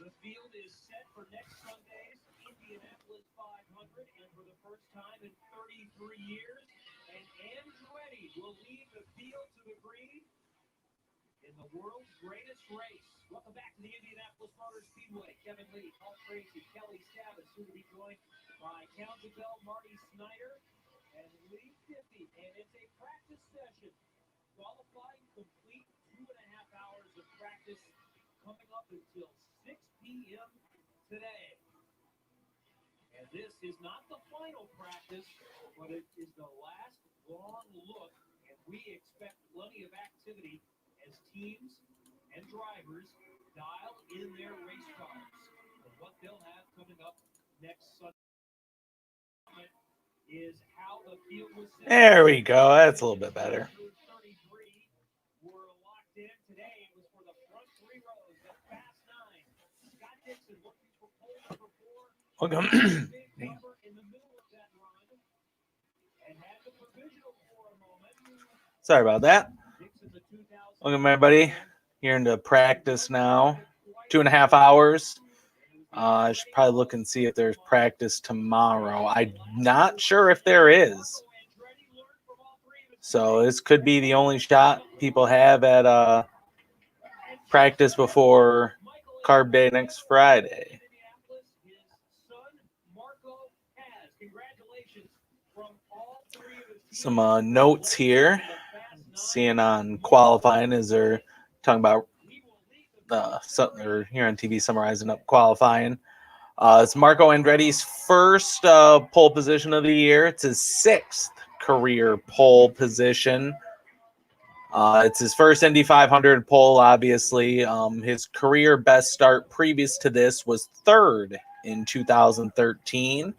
The field is set for next Sunday's Indianapolis 500, and for the first time in 33 years, an Andretti will lead the field to the green in the world's greatest race. Welcome back to the Indianapolis Motor Speedway. Kevin Lee, Paul Tracy, Kelly Stavis, soon to be joined by Townsendville, Marty Snyder, and Lee Diffie. And it's a practice session. Qualifying complete, 2.5 hours of practice coming up until 6 p.m. today. And this is not the final practice, but it is the last long look, and we expect plenty of activity as teams and drivers dial in their race cars. And what they'll have coming up next Sunday is how the field was set. There we go. That's a little bit better. 33 were locked in today. It was for the front 3 rows, the fast 9. Scott Dixon looking for pole number 4. Welcome. Big number in the middle of that run and had the provisional for a moment. Sorry about that. Dixon, the 2000. Welcome, everybody. Here into practice now. 2.5 hours. I should probably look and see if there's practice tomorrow. I'm not sure if there is. So this could be the only shot people have at practice before Carb Day next Friday. Some notes here. Seeing on qualifying as they're talking about something or here on TV summarizing up qualifying. It's Marco Andretti's first pole position of the year. It's his 6th career pole position. It's his first Indy 500 pole, obviously. His career best start previous to this was 3rd in 2013.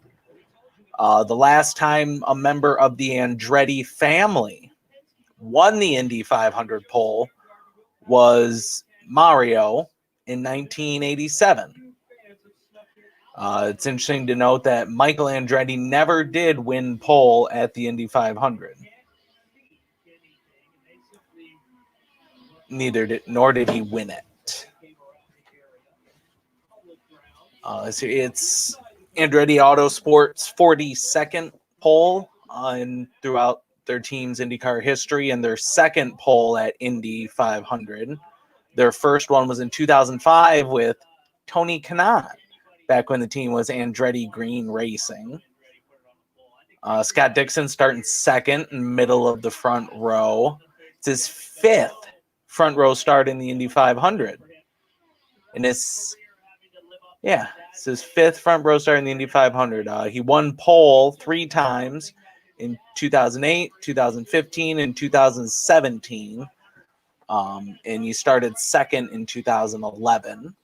The last time a member of the Andretti family won the Indy 500 pole was Mario in 1987. It's interesting to note that Michael Andretti never did win pole at the Indy 500. Nor did he win it. Let's see, it's Andretti Autosport's 42nd pole throughout their team's IndyCar history, and their 2nd pole at Indy 500. Their first one was in 2005 with Tony Kanaan, back when the team was Andretti Green Racing. Scott Dixon starting 2nd in middle of the front row. It's his 5th front row start in the Indy 500. And it's his 5th front row start in the Indy 500. He won pole 3 times in 2008, 2015, and 2017. And he started 2nd in 2011.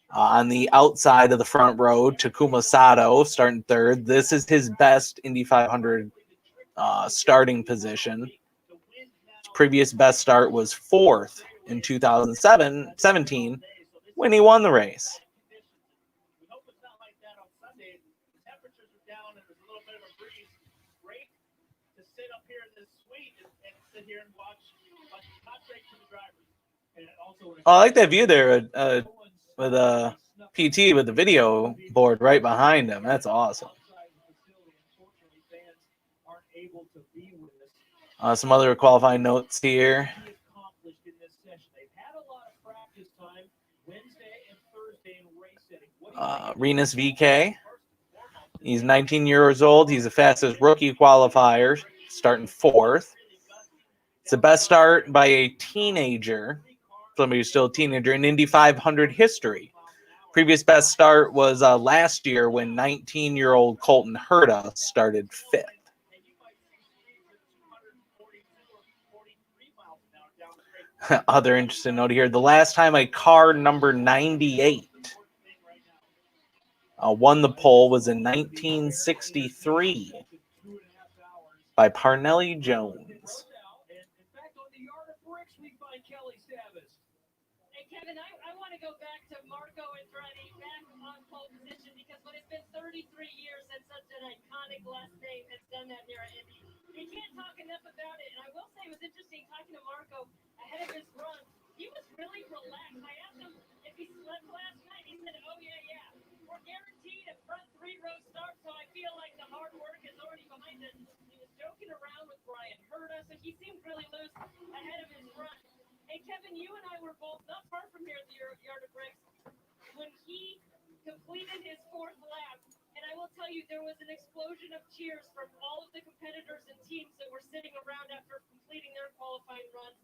On the outside of the front row, Takuma Sato starting 3rd. This is his best Indy 500 starting position. His previous best start was 4th in 2017 when he won the race. I like that view there with a PT with the video board right behind him. That's awesome. Some other qualifying notes here. Renus VK. He's 19 years old. He's the fastest rookie qualifier, starting 4th. It's the best start by a teenager, somebody who's still a teenager, in Indy 500 history. Previous best start was last year when 19-year-old Colton Herta started 5th. Other interesting note here, the last time a car number 98 won the pole was in 1963 by Parnelli Jones. Hey, Kevin, I want to go back to Marco Andretti, back on pole position, because when it's been 33 years since such an iconic last name has done that here at Indy, you can't talk enough about it. And I will say it was interesting talking to Marco ahead of his run. He was really relaxed. I asked him if he slept last night. He said, oh, yeah. We're guaranteed a front 3-row start, so I feel like the hard work is already behind us. He was joking around with Brian Herta, so he seemed really loose ahead of his run. Hey, Kevin, you and I were both not far from here at the Yard of Bricks when he completed his 4th lap. And I will tell you, there was an explosion of cheers from all of the competitors and teams that were sitting around after completing their qualifying runs.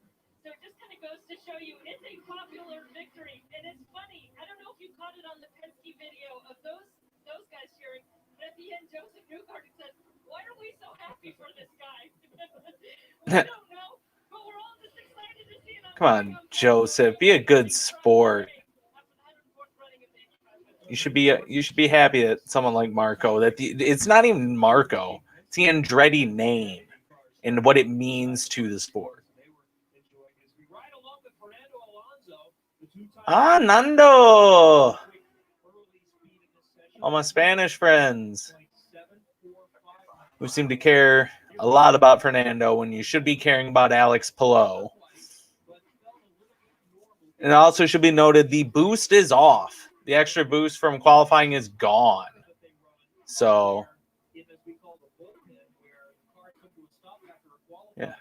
So it just kind of goes to show you, it's a popular victory. And it's funny, I don't know if you caught it on the Penske video of those guys cheering. But at the end, Joseph Newgarden says, why are we so happy for this guy? We don't know, but we're all just excited to see him. Come on, Joseph, be a good sport. You should be happy that someone like Marco, it's not even Marco, it's the Andretti name and what it means to the sport. Ah, Nando! All my Spanish friends who seem to care a lot about Fernando when you should be caring about Alex Palou. And it also should be noted, the boost is off. The extra boost from qualifying is gone. So, yeah.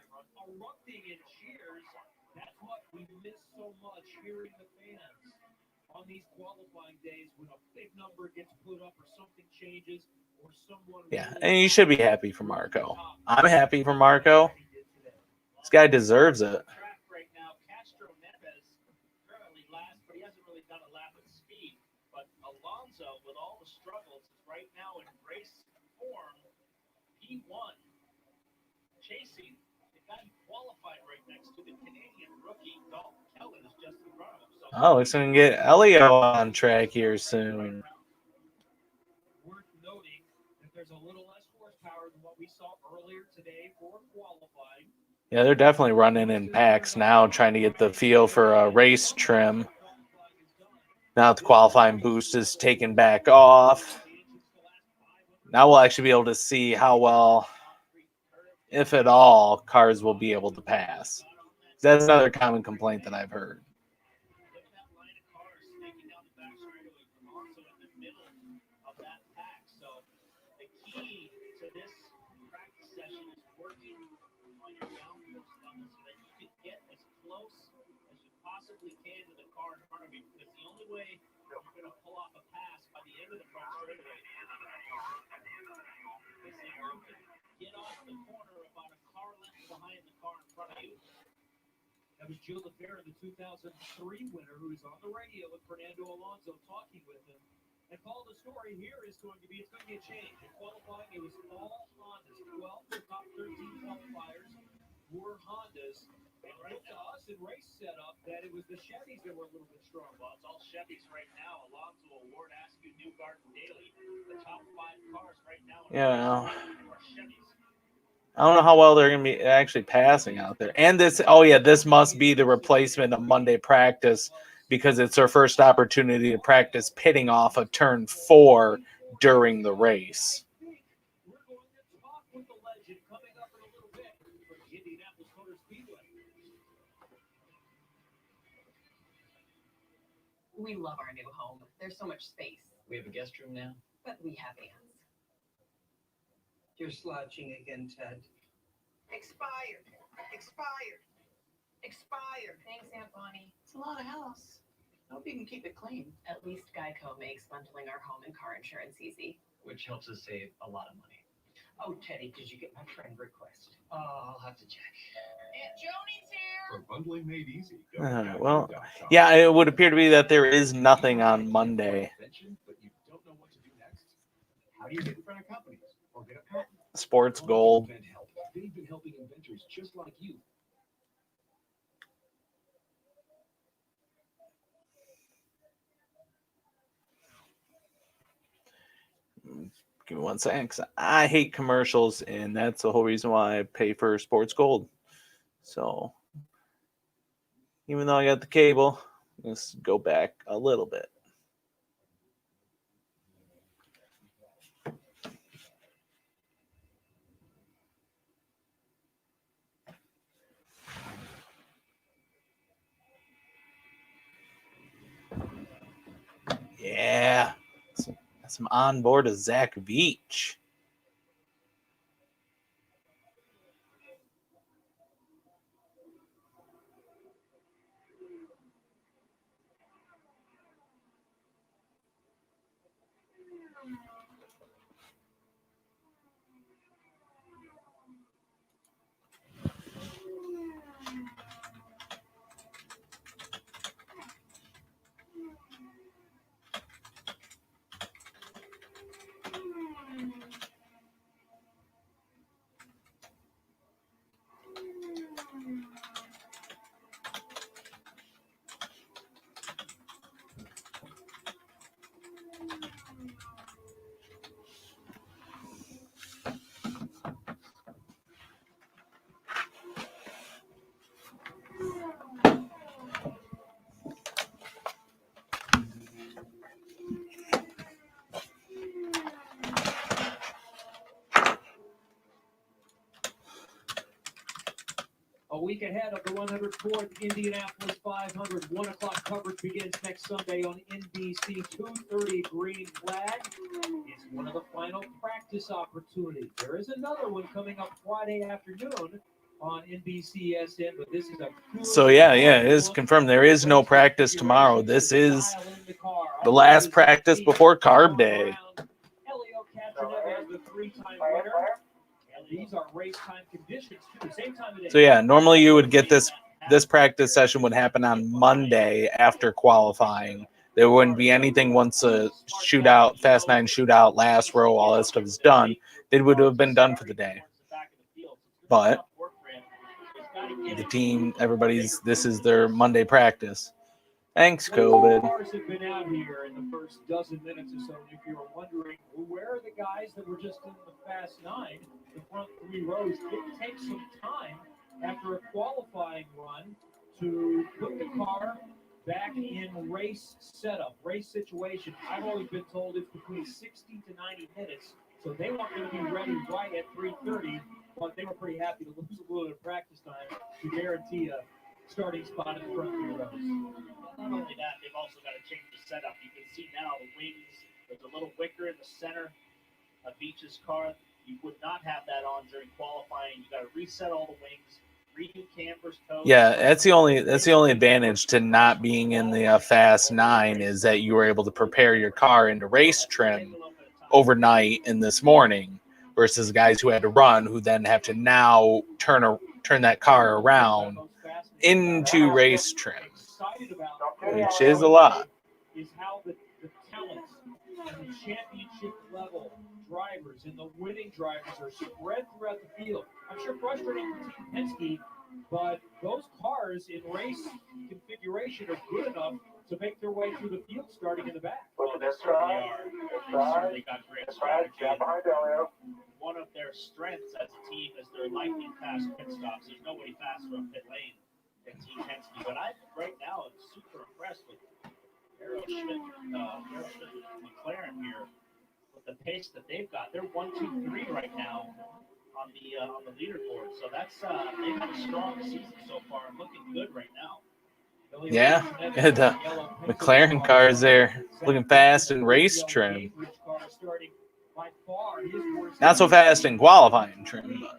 Yeah, and you should be happy for Marco. I'm happy for Marco. This guy deserves it. With all the struggles, right now in race form, he won. Chasing the guy who qualified right next to the Canadian rookie, Dalton Kellett, is just in front of him. So oh, looks like we can get Elio on track here soon. Worth noting that there's a little less horsepower than what we saw earlier today for qualifying. Yeah, they're definitely running in packs now, trying to get the feel for a race trim. Now that the qualifying boost is taken back off, now we'll actually be able to see how well, if at all, cars will be able to pass. That's another common complaint that I've heard. That was Gilles Lefebvre, the 2003 winner, who was on the radio with Fernando Alonso talking with him. And Paul, the story here is going to be a change. In qualifying, it was all Hondas. 12 of the top 13 qualifiers were Hondas. And right to us in race setup that it was the Chevys that were a little bit strong. Well, it's all Chevys right now. Alonso, Award, Askew, Newgarden, Daly. The top 5 cars right now Yeah. are Chevys. I don't know how well they're going to be actually passing out there. And this must be the replacement of Monday practice because it's their first opportunity to practice pitting off of turn 4 during the race. We love our new home. There's so much space, We have a guest room now. but we have ants. You're slouching again, Ted. Expired. Expired. Expired. Thanks, Aunt Bonnie. It's a lot of house. Hope you can keep it clean. At least Geico makes bundling our home and car insurance easy. Which helps us save a lot of money. Oh, Teddy, did you get my friend request? Oh, I'll have to check. Aunt Joni's here. For bundling made easy. Well, yeah, it would appear to be that there is nothing on Monday. But you don't know what to do next? How do you get in front of companies or get a patent? Sports Gold. Invent help. They've been helping inventors just like you. Give me 1 second, 'cause I hate commercials, and that's the whole reason why I pay for Sports Gold. So, even though I got the cable, let's go back a little bit. Some on board of Zach Veach. A week ahead of the 104th Indianapolis 500, 1 o'clock coverage begins next Sunday on NBC 2:30 Green Flag. It's one of the final practice opportunities. There is another one coming up Friday afternoon on NBCSN, but this is a good So yeah, it is confirmed there is no practice tomorrow. This is the last practice before Carb Day. Helio Castroneves, the three-time winner. And these are race time conditions too. Same time of day. So yeah, normally you would get this practice session would happen on Monday after qualifying. There wouldn't be anything once a shootout, Fast 9 shootout, last row, all that stuff is done. It would have been done for the day. But the team, this is their Monday practice. Thanks, COVID. Cars have been out here in the first dozen minutes or so. If you're wondering, well, where are the guys that were just in the Fast 9, the front three rows? It takes some time after a qualifying run to put the car back in race setup, race situation. I've always been told it's between 60 to 90 minutes, so they want them to be ready right at 3:30. But they were pretty happy to lose a little bit of practice time to guarantee a starting spot in the front three rows. Not only that, they've also got to change the setup. You can see now the wings, there's a little wicker in the center of Beach's car. You would not have that on during qualifying. You got to reset all the wings, redo campers, toes. Yeah, that's the only advantage to not being in the Fast 9 is that you were able to prepare your car into race trim overnight and this morning versus guys who had to run who then have to now turn that car around into race trim, which is a lot. Is how the talents and the championship level drivers and the winning drivers are spread throughout the field. I'm sure frustrating for Team Penske, but those cars in race configuration are good enough to make their way through the field starting in the back. Well, they certainly are. They've certainly got great strategy. One of their strengths as a team is their lightning fast pit stops. There's nobody faster on pit lane than Team Penske. But right now, I'm super impressed with Aero Schmidt McLaren here with the pace that they've got. They're 1, 2, 3 right now on the leaderboard. So that's they've had a strong season so far and looking good right now. Yeah, the McLaren cars there looking fast in race trim. Not so fast in qualifying trim, but.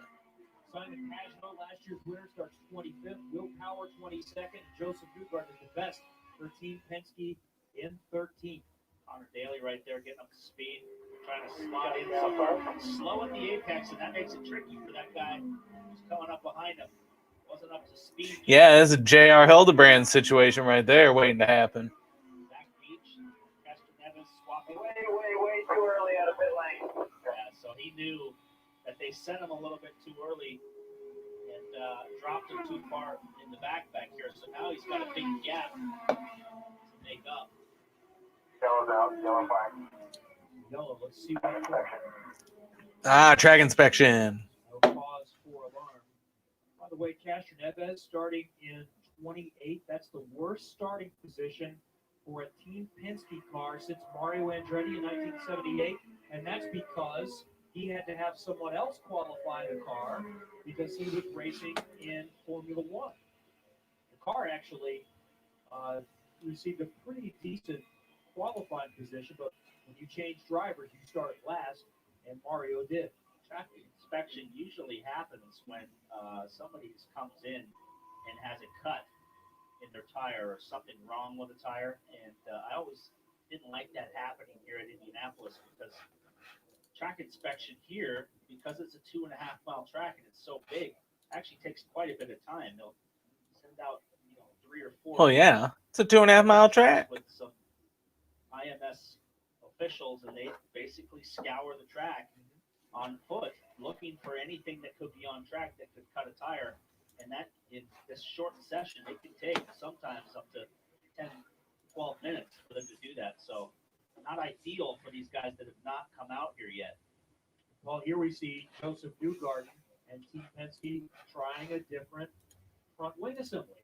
Simon Pagenaud, last year's winner, starts 25th. Will Power, 22nd. Joseph Newgarden is the best for Team Penske in 13th. Connor Daly right there getting up to speed, trying to slot in, slow at the apex, and that makes it tricky for that guy who's coming up behind him. Wasn't up to speed. Yeah, that's a J.R. Hildebrand situation right there waiting to happen. Zach Beach, Castroneves swapping. Way too early out of pit lane. Yeah, so he knew that they sent him a little bit too early and dropped him too far in the back here. So now he's got a big gap to make up. Yellow's out, yellow flag. Yellow, let's see what Track inspection. no cause for alarm. By the way, Castroneves starting in 28th. That's the worst starting position for a Team Penske car since Mario Andretti in 1978, and that's because he had to have someone else qualify the car because he was racing in Formula One. The car actually received a pretty decent qualifying position, but when you change drivers, you start last, and Mario did. Traffic Inspection usually happens when somebody comes in and has a cut in their tire or something wrong with the tire, and I always didn't like that happening here at Indianapolis because track inspection here, because it's a 2.5 mile track and it's so big, actually takes quite a bit of time. They'll send out 3 or 4. Oh yeah, it's a 2.5 mile track. With some IMS officials, and they basically scour the track on foot, looking for anything that could be on track that could cut a tire. And that, in this short session, it can take sometimes up to 10, 12 minutes for them to do that. So not ideal for these guys that have not come out here yet. Well, here we see Joseph Newgarden and Team Penske trying a different front wing assembly.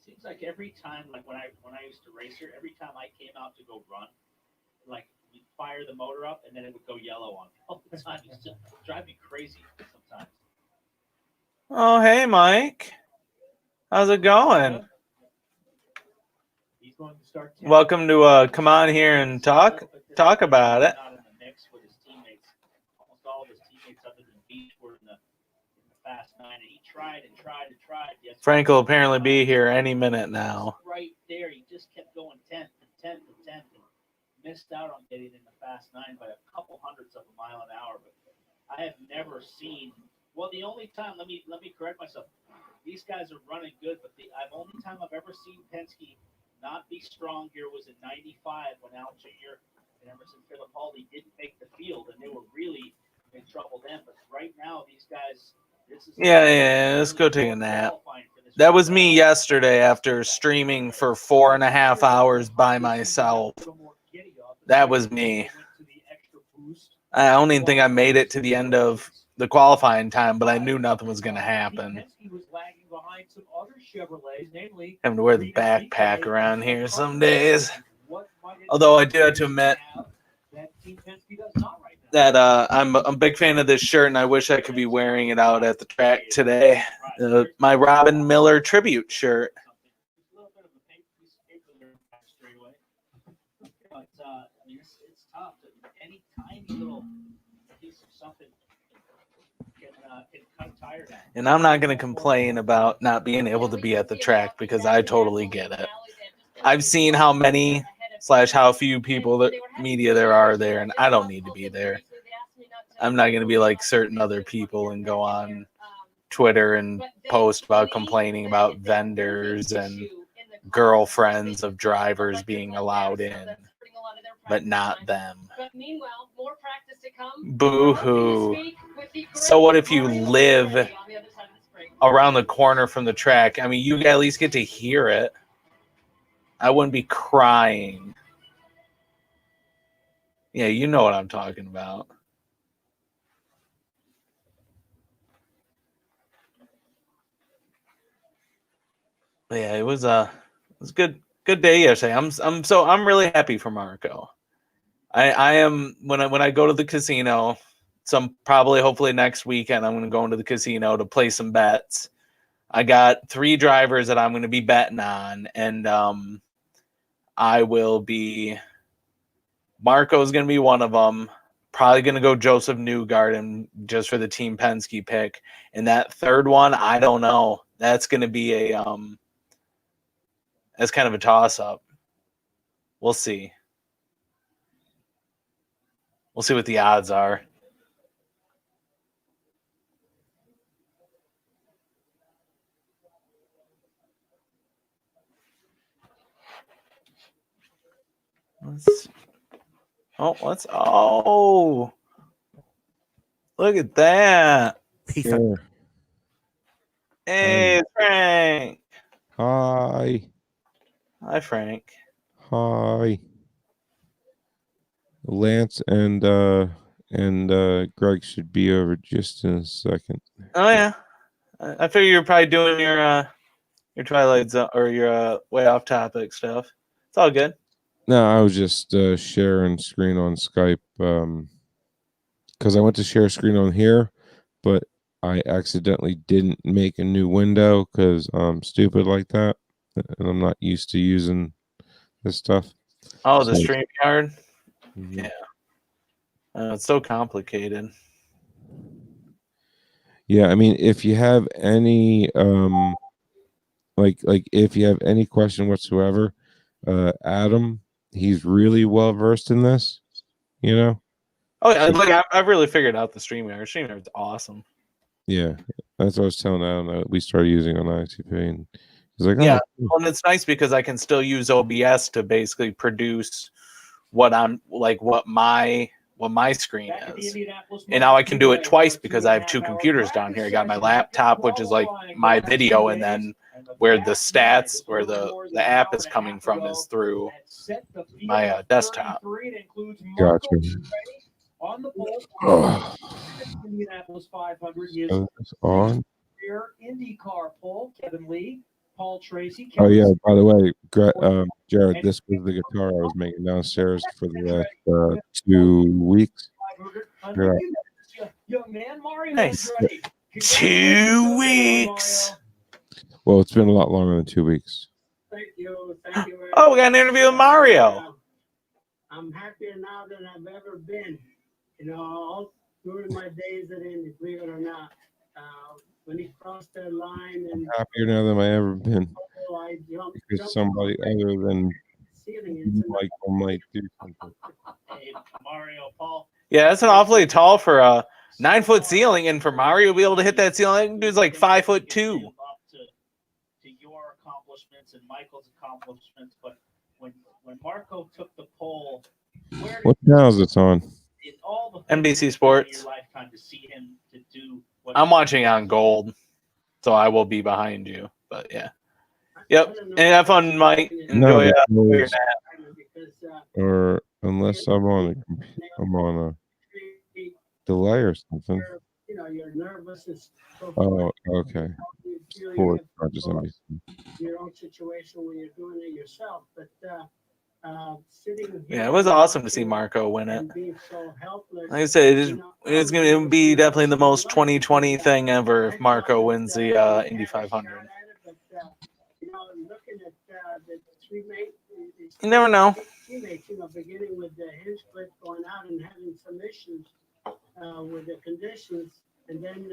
Seems like every time, like when I used to race here, every time I came out to go run, like we'd fire the motor up and then it would go yellow on me all the time. It used to drive me crazy sometimes. Oh hey Mike, how's it going? He's going to start. Welcome to come on here and talk about it. Not in the mix with his teammates. Almost all of his teammates other than Beach were in the Fast 9, and he tried and tried and tried. Yes, Frank will apparently be here any minute now. Right there, he just kept going 10th and 10th and 10th, and missed out on getting in the Fast 9 by a couple hundredths of a mile an hour. But I have never seen. Well, the only time, let me correct myself. These guys are running good, but the only time I've ever seen Penske not be strong here was in '95 when Al Jr. and Emerson Fittipaldi didn't make the field, and they were really in trouble then. But right now, these guys. Yeah, let's go take a nap. That was me yesterday after streaming for 4.5 hours by myself. That was me. I don't even think I made it to the end of the qualifying time, but I knew nothing was going to happen. Having to wear the backpack around here some days. Although I do have to admit that I'm a big fan of this shirt, and I wish I could be wearing it out at the track today. My Robin Miller tribute shirt. It's tough. Any tiny little piece of something can cut a tire down. And I'm not going to complain about not being able to be at the track because I totally get it. I've seen how many / how few people, that media there are there, and I don't need to be there. I'm not going to be like certain other people and go on Twitter and post about complaining about vendors and girlfriends of drivers being allowed in, but not them. Boo-hoo. So what if you live around the corner from the track? I mean, you at least get to hear it. I wouldn't be crying. Yeah, you know what I'm talking about. But yeah, it was good day yesterday. I'm really happy for Marco. I am when I go to the casino, hopefully next weekend I'm going to go into the casino to play some bets. I got 3 drivers that I'm going to be betting on, and Marco's going to be one of them. Probably going to go Joseph Newgarden just for the Team Penske pick. And that third one, I don't know. That's going to be that's kind of a toss-up. We'll see. We'll see what the odds are. Look at that. Sure. Hey, Frank. Hi. Hi, Frank. Hi. Lance and Greg should be over just in a second. Oh yeah. I figure you're probably doing your Twilight Zone or your way off topic stuff. It's all good. No, I was just sharing screen on Skype because I went to share screen on here, but I accidentally didn't make a new window because I'm stupid like that, and I'm not used to using this stuff. Oh, the So- StreamYard. Mhm. Yeah. It's so complicated. Yeah, I mean, if you have any like if you have any question whatsoever, Adam, he's really well versed in this, you know. Oh, yeah, like I've really figured out the StreamYard. StreamYard's awesome. Yeah, that's what I was telling Adam that we started using on ICP, and he's like, Yeah, "Oh, cool." well, and it's nice because I can still use OBS to basically produce what I'm like, what my screen is. And now I can do it twice because I have two computers down here. I got my laptop, which is like my video, and then where the stats, where the app is coming from is through my desktop. Gotcha. On the pole, Oh, Indianapolis 500 is is this on? IndyCar pole. Kevin Lee, Paul Tracy. Oh yeah. By the way, Jared, this was the guitar I was making downstairs for the last 2 weeks. Yeah. Young man, Mario Nice. Andretti. 2 weeks. Well, it's been a lot longer than 2 weeks. Thank you. Thank you very Oh, we got an interview with Mario. I'm happier now than I've ever been. You know, all during my days at Indy, believe it or not. When he crossed that line and Happier now than I ever been I jumped because somebody other than ceiling into Michael might do something. Hey, Mario, Paul. Yeah, that's an awfully tall for a 9-foot ceiling, and for Mario to be able to hit that ceiling, dude's like 5'2". Up to your accomplishments and Michael's accomplishments, but when Marco took the pole, where What channel is this on? in all the NBC things in Sports. your lifetime to see him to do what I'm watching on gold, so I will be behind you. But yeah. Yep. And have fun, Mike. No, Enjoy your because, nap. or unless I'm on a delay or something. you know, you're nervous and so forth. Oh, okay. You feel you Cool. have Not just NBC. your own situation when you're doing it yourself, but sitting Yeah, it was awesome to see Marco win it. and being so helpless. Like I said, it's going to be definitely the most 2020 thing ever if Marco wins the Indy 500. You know, looking at the You never know. teammates, you know, beginning with the hinge clip going out and having some issues with the conditions, and then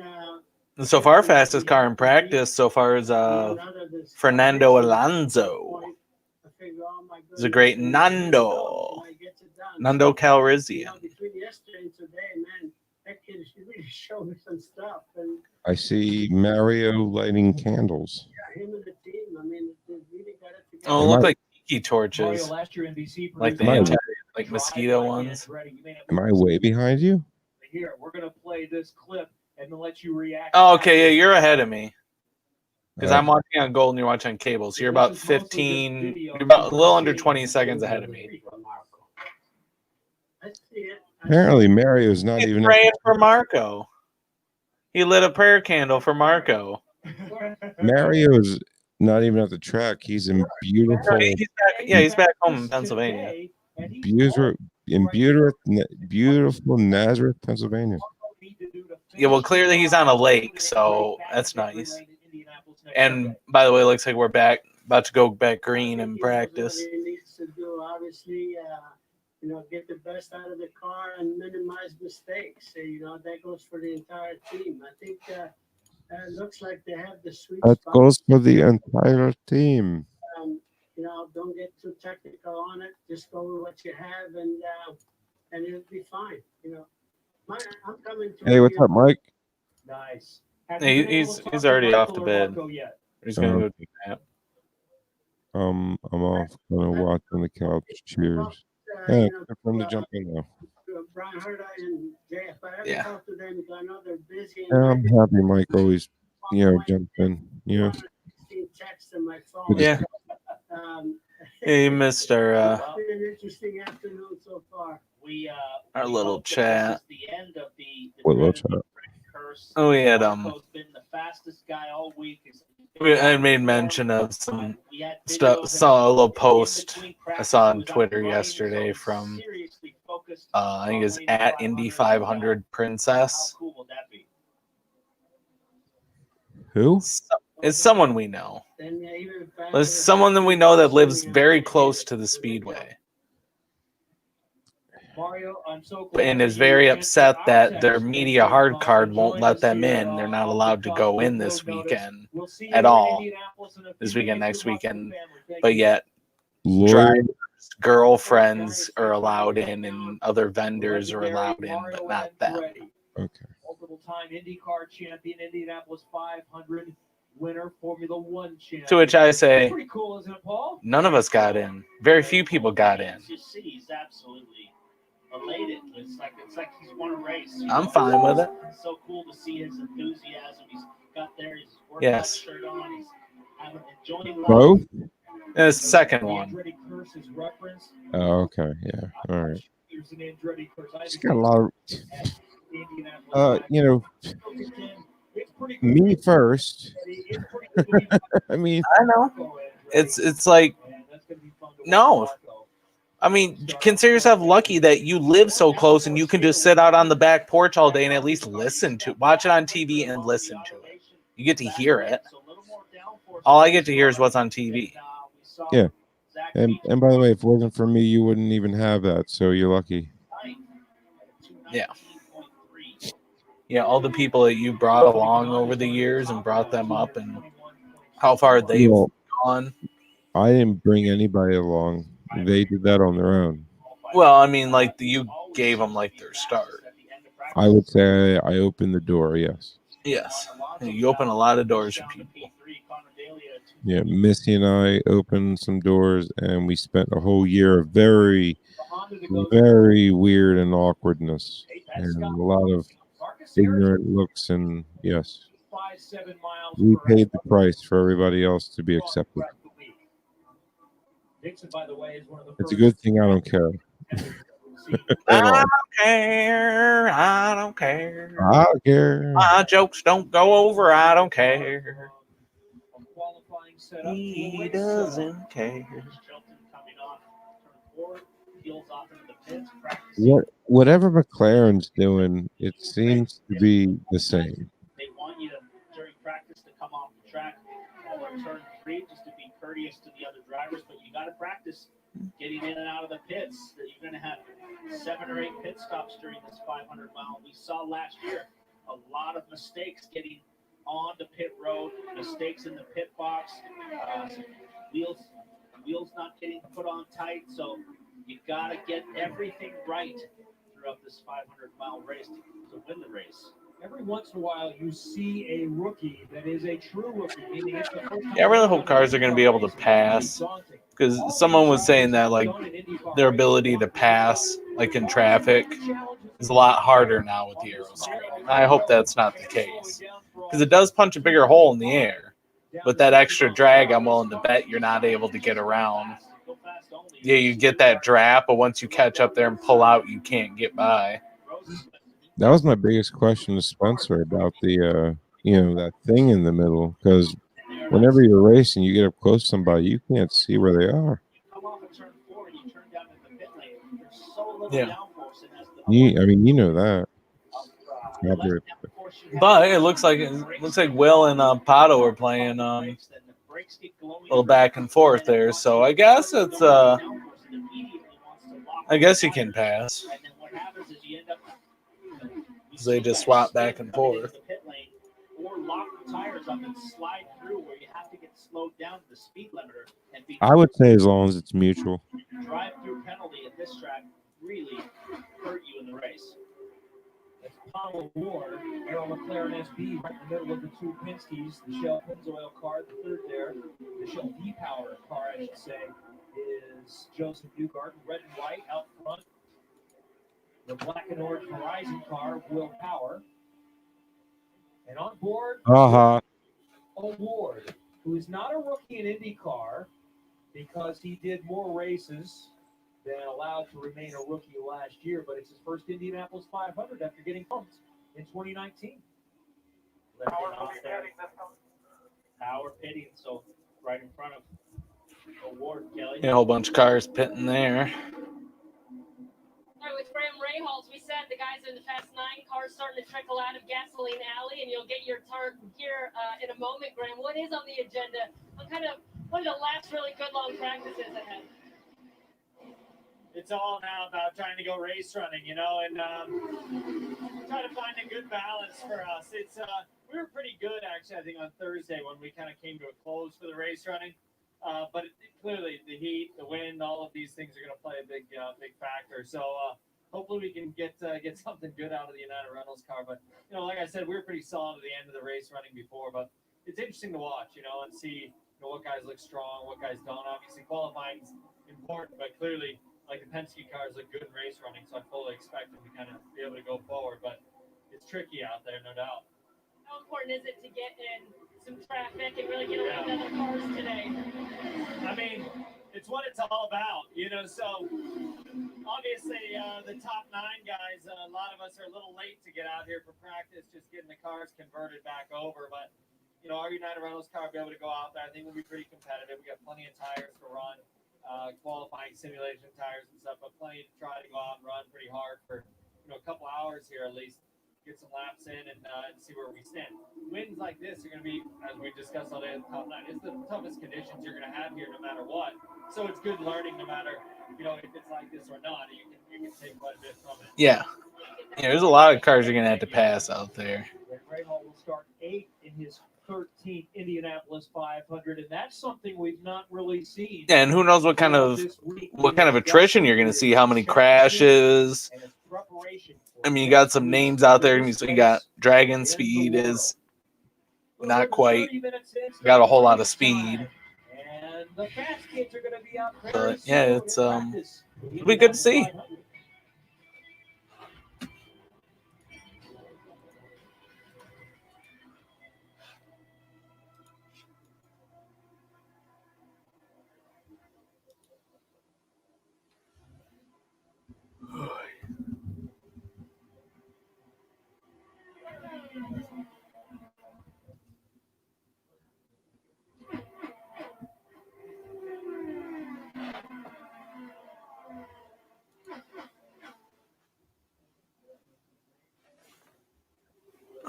So far, fastest car in practice so far is Fernando Alonso. He's a great Nando Calrissian. You know, between yesterday and today, man, that kid really showed me some stuff. And I see Mario lighting candles. yeah, him and the team, I mean, they really got it together. Oh, it looked like tiki Mario, torches, last year NBC like the Nice. like mosquito ones. Am I way behind you? Here, we're gonna play this clip and then let you react. Oh, okay, yeah, you're ahead of me because Uh, I'm watching on gold and you're watching on cable. So you're about 15, you're about a little under 20 seconds ahead of me. I see it. Apparently, Mario's not He's even. praying for Marco. He lit a prayer candle for Marco. Mario's not even at the track. He's in beautiful, He's back home in Pennsylvania. beautiful Nazareth, Pennsylvania. Yeah, well, clearly he's on a lake, so that's nice. And by the way, it looks like we're about to go back green in practice. What he needs to do, obviously, you know, get the best out of the car and minimize mistakes. You know, that goes for the entire team. I think it looks like they have the sweet That spot. goes for the entire team. You know, don't get too technical on it. Just go with what you have, and it'll be fine. You know, I'm coming to. Hey, what's up, Mike? Nice. He's already off to bed. He's gonna go take a nap. I'm off. Gonna watch on the couch. Cheers. Yeah, time to jump in now. Brian Hurta and Jay, if I ever Yeah. talk to them, I know they're busy. Yeah, I'm happy Mike always, jumps in. Text in my phone. Yeah. Hey, Mister. It's been an interesting afternoon so far. Our little hope that chat. This is the end of the What little dreaded chat? curse. Oh, we had Marco's been the fastest guy all week. I made mention of some We had stuff. videos Saw a little in post between I saw on practices Twitter running, yesterday so from seriously focused I think on it's winning at 500. Indy 500 Princess. How cool will that be? Who? It's someone we know. Then even It's someone that we know that lives very close to the speedway. Mario, I'm so glad and that is you very answered upset our that their text. media Thanks, hard Tom, card for won't joining let us them here in. They're not off the allowed to cuff go with in no this notice. weekend We'll see you at in all. Indianapolis in a This few weekend, days. next Good luck to the weekend. family. Thank But you. yet, Lori, drivers, girlfriends are allowed in, and other vendors are allowed in, but not them. okay. Multiple-time IndyCar champion, Indianapolis 500 winner, Formula One champion. To which I say, Pretty cool, isn't it, Paul? none of us got in. Very few people got in. You see, he's absolutely elated. It's like he's won a race. You I'm know? fine with it. It's so cool to see his enthusiasm. He's got there. He's workout Yes. shirt on. He's enjoying life. Both? And it's the second one. Andretti curse is referenced. Oh, okay. Yeah. All right. There's an Andretti curse. I It's got a lot of, Indianapolis. you know, It's pretty me cool. first. It's pretty cool to be I mean, I know. It's like, and that's gonna be fun to watch no. Marco. I mean, consider yourself lucky that you live so close and you can just sit out on the back porch all day and at least listen to, watch it on TV and listen to it. You get to hear it. All I get to hear is what's on TV. yeah. And by the way, if it wasn't for me, you wouldn't even have that. So you're lucky. Yeah. Yeah, all the people that you brought along over the years and brought them up and how far they've Well, gone. I didn't bring anybody along. They did that on their own. Well, I mean, like you gave them like their start. I would say I opened the door. Yes. Yes. You open a lot of doors for people. Yeah. Missy and I opened some doors, and we spent a whole year of very, very weird and awkwardness, and a lot of ignorant looks. And yes, we paid the price for everybody else to be accepted. It's a good thing I don't care. I At all. don't care. I don't care. I don't care. My jokes don't go over. I don't care. He doesn't care. Whatever McLaren's doing, it seems to be the same. They want you to, during practice, to come off the track or turn 3 just to be courteous to the other drivers, but you got to practice getting in and out of the pits. That you're going to have 7 or 8 pit stops during this 500 mile. We saw last year a lot of mistakes getting on the pit road, mistakes in the pit box, wheels not getting put on tight. So you got to get everything right throughout this 500 mile race to win the race. Every once in a while, you see a rookie that is a true rookie. Meaning it's the first time Yeah, I really hope cars are going to be able to pass, because someone was saying that like their ability to pass, like in traffic, is a lot harder now with the aero screen. And I hope that's not the case, because it does punch a bigger hole in the air. With that extra drag, I'm willing to bet you're not able to get around. Yeah, you get that draft, but once you catch up there and pull out, you can't get by. That was my biggest question to Spencer about the that thing in the middle, because whenever you're racing, you get up close to somebody, you can't see where they are. Yeah. You know that. But it looks like Will and Pato are playing a little back and forth there. So I guess it's I guess you can pass. They just swap back and forth. Or lock the tires up and slide through where you have to get slowed down to the speed limiter and be. I would say as long as it's mutual. Drive-through penalty at this track really hurt you in the race. It's Powell Ward, Arrow McLaren SB, right in the middle of the two Penskes. The Shell Pennzoil car, the third there. The Shell V-Power car, I should say, is Joseph Newgarden. Red and white out front. The black and orange Horizon car, Will Power. And on board, Award, who is not a rookie in IndyCar because he did more races than allowed to remain a rookie last year, but it's his first Indianapolis 500 after getting bumped in 2019. Power pitting, so right in front of Award, Kelly. Yeah, a whole bunch of cars pitting there. All right, with Graham Rahals, we said the guys in the Fast 9 cars starting to trickle out of Gasoline Alley, and you'll get your turn here in a moment, Graham. What is on the agenda? What are the last really good long practices ahead? it's all now about trying to go race running, and try to find a good balance for us. It's we were pretty good actually, I think, on Thursday when we kind of came to a close for the race running. But clearly the heat, the wind, all of these things are going to play a big factor. So hopefully we can get something good out of the United Rentals car. But like I said, we were pretty solid at the end of the race running before. But it's interesting to watch, and see what guys look strong, what guys don't. Obviously qualifying is important, but clearly, like the Penske cars look good in race running, so I fully expect them to kind of be able to go forward. But it's tricky out there, no doubt. How important is it to get in some traffic and really get around other cars today? I mean, it's what it's all about, so obviously the top 9 guys, a lot of us are a little late to get out here for practice, just getting the cars converted back over. But, our United Rentals car will be able to go out there. I think we'll be pretty competitive. We got plenty of tires to run, qualifying simulation tires and stuff, but plenty to try to go out and run pretty hard for, a couple hours here at least. Get some laps in and see where we stand. Winds like this are going to be, as we discussed all day at the top 9, it's the toughest conditions you're going to have here no matter what. So it's good learning no matter, if it's like this or not. You can take quite a bit from it. Yeah, there's a lot of cars you're going to have to pass out there. Rahal will start 8th in his 13th Indianapolis 500, and that's something we've not really seen. And who knows what kind of attrition you're going to see, how many crashes. I mean, you got some names out there. You got Dragon Speed is not quite got a whole lot of speed. But yeah, it'll be good to see.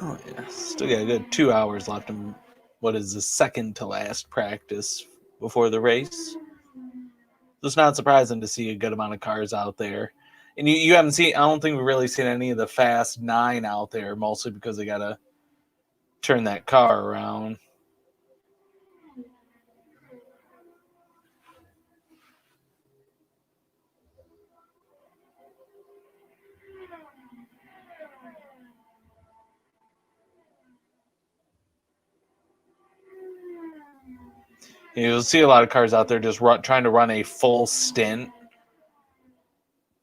Oh yeah, still got a good 2 hours left in what is the second to last practice before the race. It's not surprising to see a good amount of cars out there. And you haven't seen, I don't think we've really seen any of the Fast 9 out there, mostly because they got to turn that car around. You'll see a lot of cars out there just trying to run a full stint,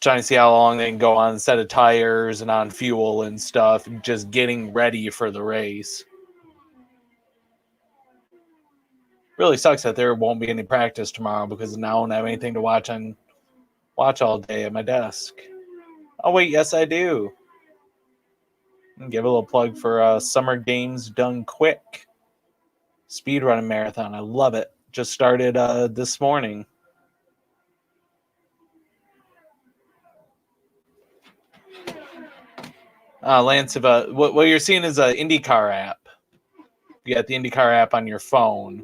trying to see how long they can go on a set of tires and on fuel and stuff, and just getting ready for the race. Really sucks that there won't be any practice tomorrow because now I won't have anything to watch all day at my desk. Oh wait, yes I do. Give a little plug for Summer Games Done Quick speedrunning marathon. I love it. Just started this morning. Lance, if what you're seeing is an IndyCar app. You got the IndyCar app on your phone.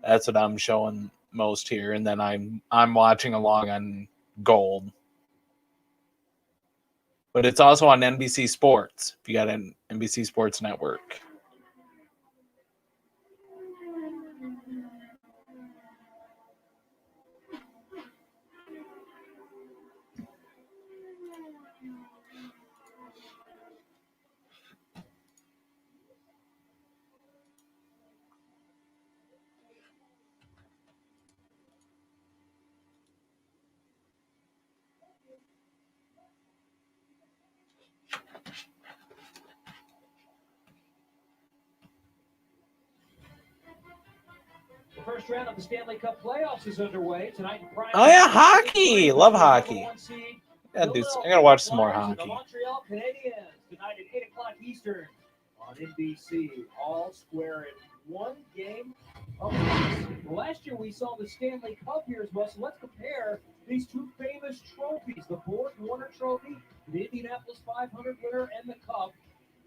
That's what I'm showing most here, and then I'm watching along on Gold. But it's also on NBC Sports if you got an NBC Sports network. The first round of the Stanley Cup playoffs is underway tonight. Oh yeah, hockey! Love hockey. I gotta watch some more hockey. The Montreal Canadiens tonight at 8:00 Eastern on NBC. All square in one game of race. Last year we saw the Stanley Cup here as well. So let's compare these two famous trophies: the Borg Warner Trophy, the Indianapolis 500 winner, and the Cup.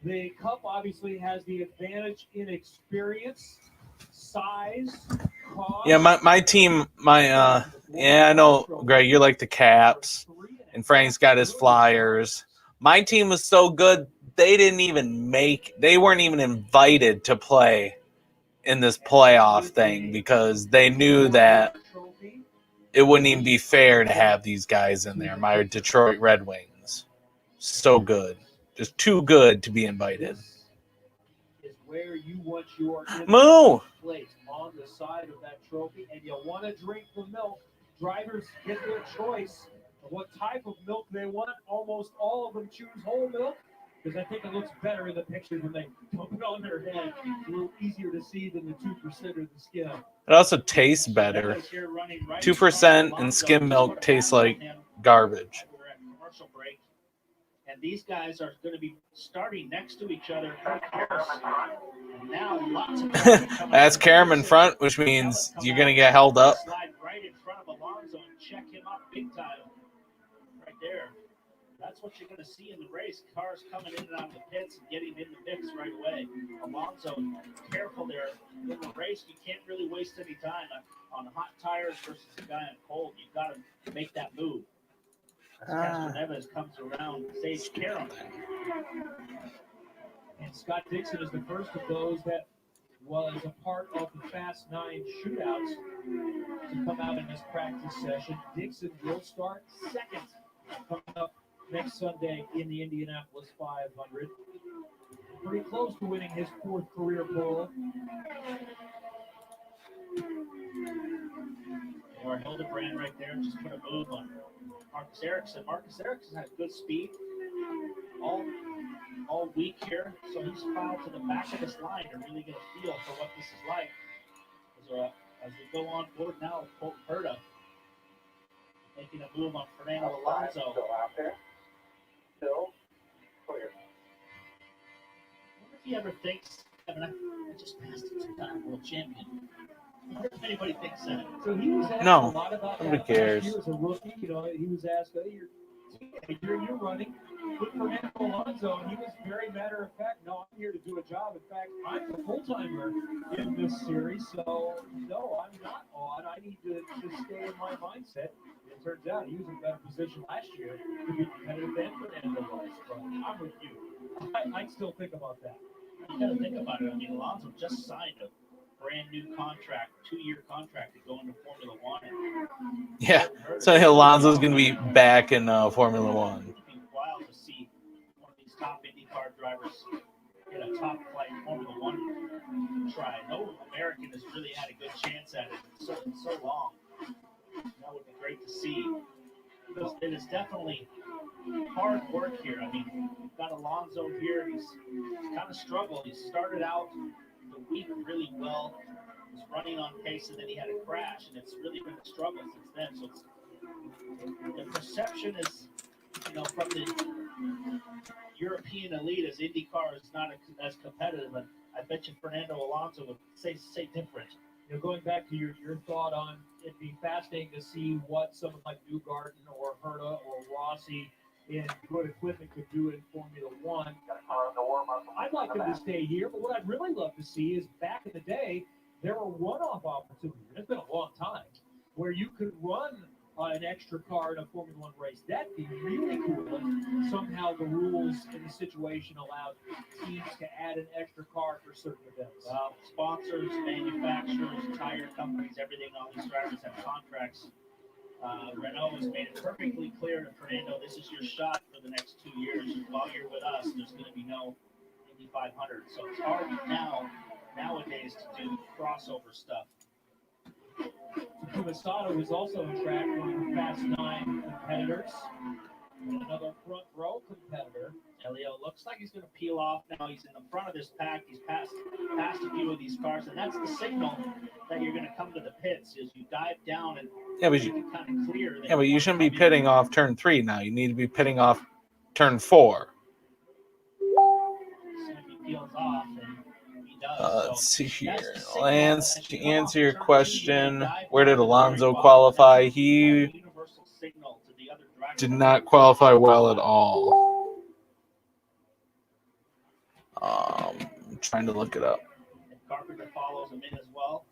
The Cup obviously has the advantage in experience, size, cost. Yeah, my team, Yeah, I know, Greg, you like the Caps, and Frank's got his Flyers. My team was so good, they weren't even invited to play in this playoff thing because they knew that it wouldn't even be fair to have these guys in there. My Detroit Red Wings. So good. Just too good to be invited. Is where you want your Moo! place on the side of that trophy, and you'll want to drink the milk. Drivers get their choice of what type of milk they want. Almost all of them choose whole milk because I think it looks better in the picture when they put it on their head. It's a little easier to see than the 2% or the skim. It also tastes better. 2% and skim milk tastes like garbage. We're at commercial break, and these guys are going to be starting next to each other. And now lots of That's Karam in front, which means you're going to get held up. Slide right in front of Alonso and check him up big time. Right there. That's what you're going to see in the race. Cars coming in and out of the pits and getting in the mix right away. Alonso, careful there. In the race, you can't really waste any time on hot tires versus a guy on cold. You've got to make that move. As Castroneves comes around, saves Karam. And Scott Dixon is the first of those that was a part of the Fast 9 shootouts to come out in this practice session. Dixon will start second coming up next Sunday in the Indianapolis 500. Pretty close to winning his 4th career pole. Or Hildebrand right there just put a move on Marcus Ericsson. Marcus Ericsson has good speed all week here, so he's filed to the back of this line to really get a feel for what this is like. As we go on board now with Colton Herta making a move on Fernando Alonso. Still out there. Still clear. I wonder if he ever thinks, I just passed a two-time world champion. I wonder if anybody thinks that. So he was asked a No, lot about nobody that cares. last year as a rookie. He was asked, you're running with Fernando Alonso, and he was very matter of fact, no, I'm here to do a job. In fact, I'm the full-timer in this series, so no, I'm not on. I need to stay in my mindset. It turns out he was in a better position last year to be competitive than Fernando was, but I'm with you. I still think about that. You got to think about it. I mean, Alonso just signed a brand new contract, 2-year contract to go into Formula One. Yeah, so Alonso's going to be back in Formula One. It'd be wild to see one of these top IndyCar drivers get a top flight Formula One try. No American has really had a good chance at it in so long. That would be great to see. Because it is definitely hard work here. I mean, you've got Alonso here. He's kind of struggled. He started out the week really well. Was running on pace, and then he had a crash, and it's really been a struggle since then. So the perception is, from the European elite as IndyCar is not as competitive. And I bet you Fernando Alonso would say different. Going back to your thought on it being fascinating to see what someone like Newgarden or Herta or Rossi in good equipment could do in Formula One. I'd like them to stay here, but what I'd really love to see is back in the day, there were one-off opportunities. It's been a long time where you could run an extra car in a Formula One race. That'd be really cool if somehow the rules in the situation allowed teams to add an extra car for certain events. Sponsors, manufacturers, tire companies, everything, all these drivers have contracts. Renault has made it perfectly clear to Fernando, this is your shot for the next 2 years. While you're with us, there's going to be no Indy 500. So it's hard nowadays to do crossover stuff. Kumasato is also in track, one of the Fast 9 competitors. And another front row competitor. Elio looks like he's going to peel off now. He's in the front of this pack. He's passed a few of these cars, and that's the signal that you're going to come to the pits as you dive down and you kind of clear. Yeah, but you shouldn't be pitting off turn 3 now. You need to be pitting off turn 4. So he peels off, and he does. Let's see here. Lance, to answer your question, where did Alonso qualify? He did not qualify well at all. I'm trying to look it up. Carpenter follows him in as well.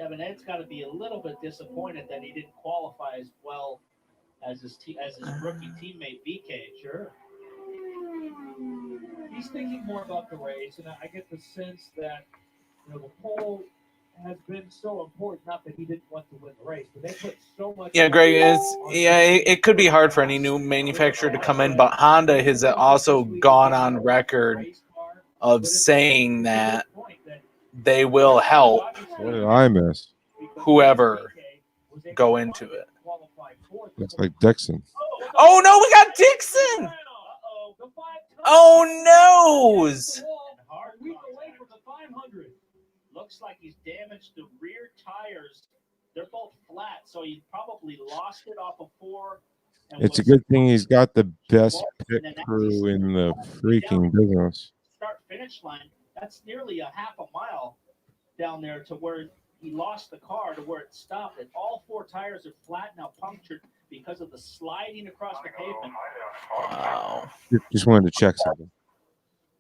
Kevin Ed's got to be a little bit disappointed that he didn't qualify as well as his rookie teammate VK. Sure. He's thinking more about the race, and I get the sense that the pole has been so important. Not that he didn't want to win the race, but they put so much. Yeah, Greg, it could be hard for any new manufacturer to come in, but Honda has also gone on record of saying that they will help What did I miss? whoever go into it. Looks like Dixon. Oh no, we got Dixon! Oh noes! Looks like he's damaged the rear tires. They're both flat, so he probably lost it off of 4. It's a good thing he's got the best pit crew in the freaking business. Start finish line. That's nearly a half a mile down there to where he lost the car to where it stopped. And all 4 tires are flat now, punctured because of the sliding across the pavement. Wow. Just wanted to check something.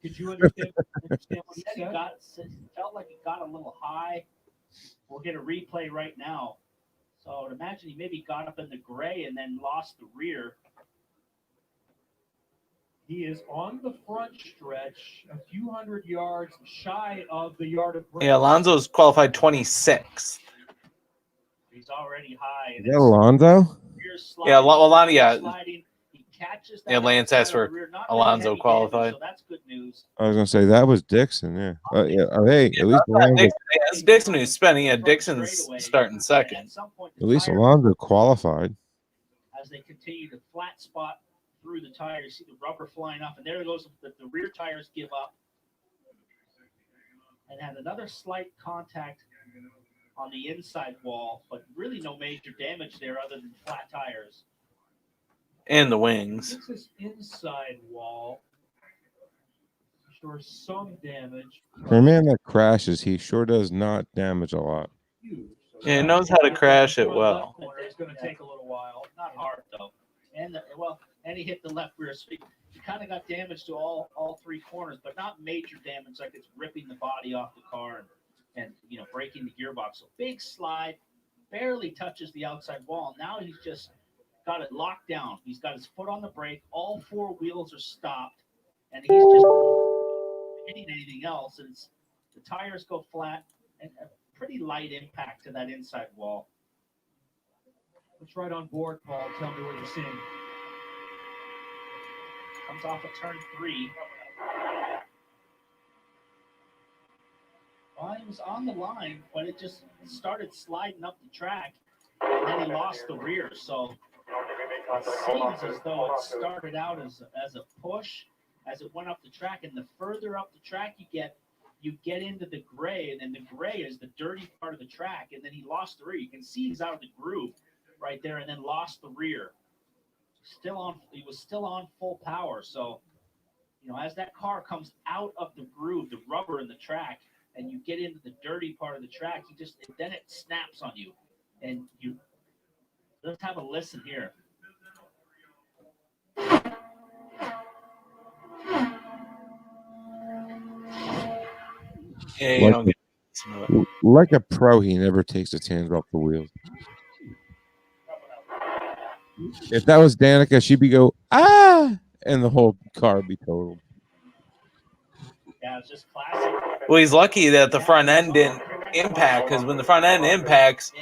Did you understand what he He said? felt like he got a little high. We'll get a replay right now. So I'd imagine he maybe got up in the gray and then lost the rear. He is on the front stretch, a few hundred yards shy of the yard of break. Yeah, Alonso's qualified 26th. He's already high. Is that Alonso? Yeah, Alonso, yeah. He catches that Yeah, Lance asked for Alonso qualified. so that's good news. I was gonna say that was Dixon. Yeah. Yeah. Oh, hey, at least Alonso. Dixon, yeah, it's Dixon who's spinning. Yeah, Dixon's starting second. At least Alonso qualified. As they continue to flat spot through the tires, see the rubber flying off, and there goes the rear tires give up, and had another slight contact on the inside wall, but really no major damage there other than flat tires. And the wings. This inside wall. Sure, some damage. For a man that crashes, he sure does not damage a lot. Yeah, he knows how to crash it well. It's going to take a little while. Not hard though, and he hit the left rear. So he kind of got damage to all 3 corners, but not major damage like it's ripping the body off the car and breaking the gearbox. So big slide, barely touches the outside wall. Now he's just got it locked down. He's got his foot on the brake. All 4 wheels are stopped, and he's just hitting anything else. And the tires go flat, and a pretty light impact to that inside wall. What's right on board, Paul? Tell me what you're seeing. Comes off of turn 3. Well, he was on the line, but it just started sliding up the track, and then he lost the rear. So it seems as though it started out as a push as it went up the track, and the further up the track you get into the gray, and then the gray is the dirty part of the track, and then he lost the rear. You can see he's out of the groove right there, and then lost the rear. He was still on full power. So, as that car comes out of the groove, the rubber in the track, and you get into the dirty part of the track, then it snaps on you, and let's have a listen here. Yeah, you don't get Like a pro, he never takes his hands off the wheel. If that was Danica, she'd be and the whole car would be totaled. Yeah, it's just classic. Well, he's lucky that the front end didn't impact, because when the front end impacts,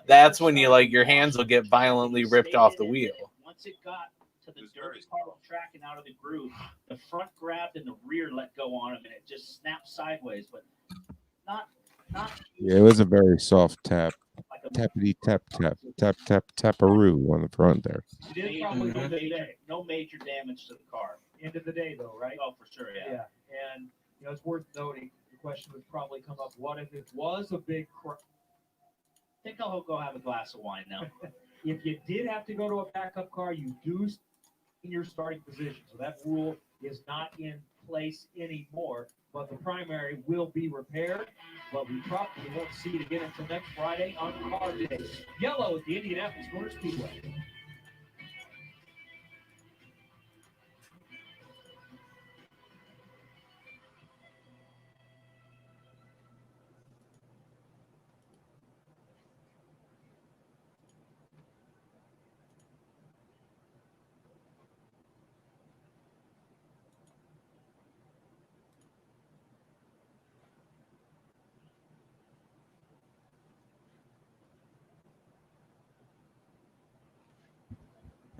that's when your hands will get violently ripped off the wheel. Once it got to the dirty part of the track and out of the groove, the front grabbed and the rear let go on him, and it just snapped sideways. But not. Yeah, it was a very soft tap. Like a Tappity tap tap tap tap taparoo on the front there. no major damage to the car. End of the day, though, right? Oh, for sure, yeah. And it's worth noting. The question would probably come up: what if it was a big crash? I think I'll go have a glass of wine now. If you did have to go to a backup car, you do in your starting position. So that rule is not in place anymore. But the primary will be repaired. But we probably won't see it again until next Friday on Car Day. Yellow at the Indianapolis Motor Speedway.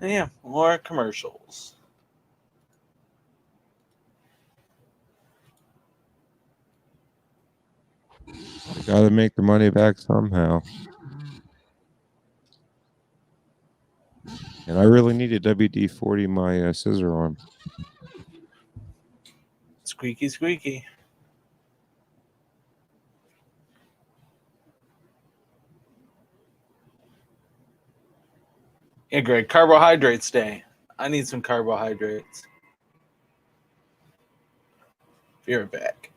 Yeah, more commercials. I gotta make the money back somehow. And I really need a WD-40 my scissor arm. Squeaky, squeaky. Yeah, Greg, carbohydrates day. I need some carbohydrates. Be right back.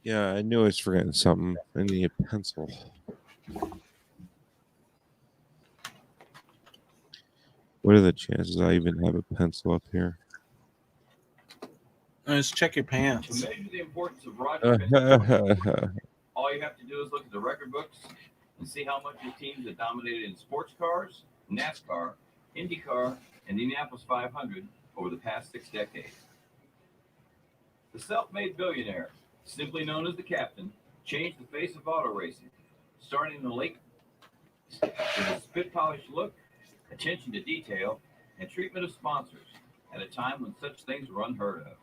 Yeah, I knew I was forgetting something. I need a pencil. What are the chances I even have a pencil up here? Let's check your To pants. measure the importance of Roger Penske, all you have to do is look at the record books and see how much your teams have dominated in sports cars, NASCAR, IndyCar, and the Indianapolis 500 over the past 6 decades. The self-made billionaire, simply known as the Captain, changed the face of auto racing, starting in the late with a spit-polished look, attention to detail, and treatment of sponsors at a time when such things were unheard of.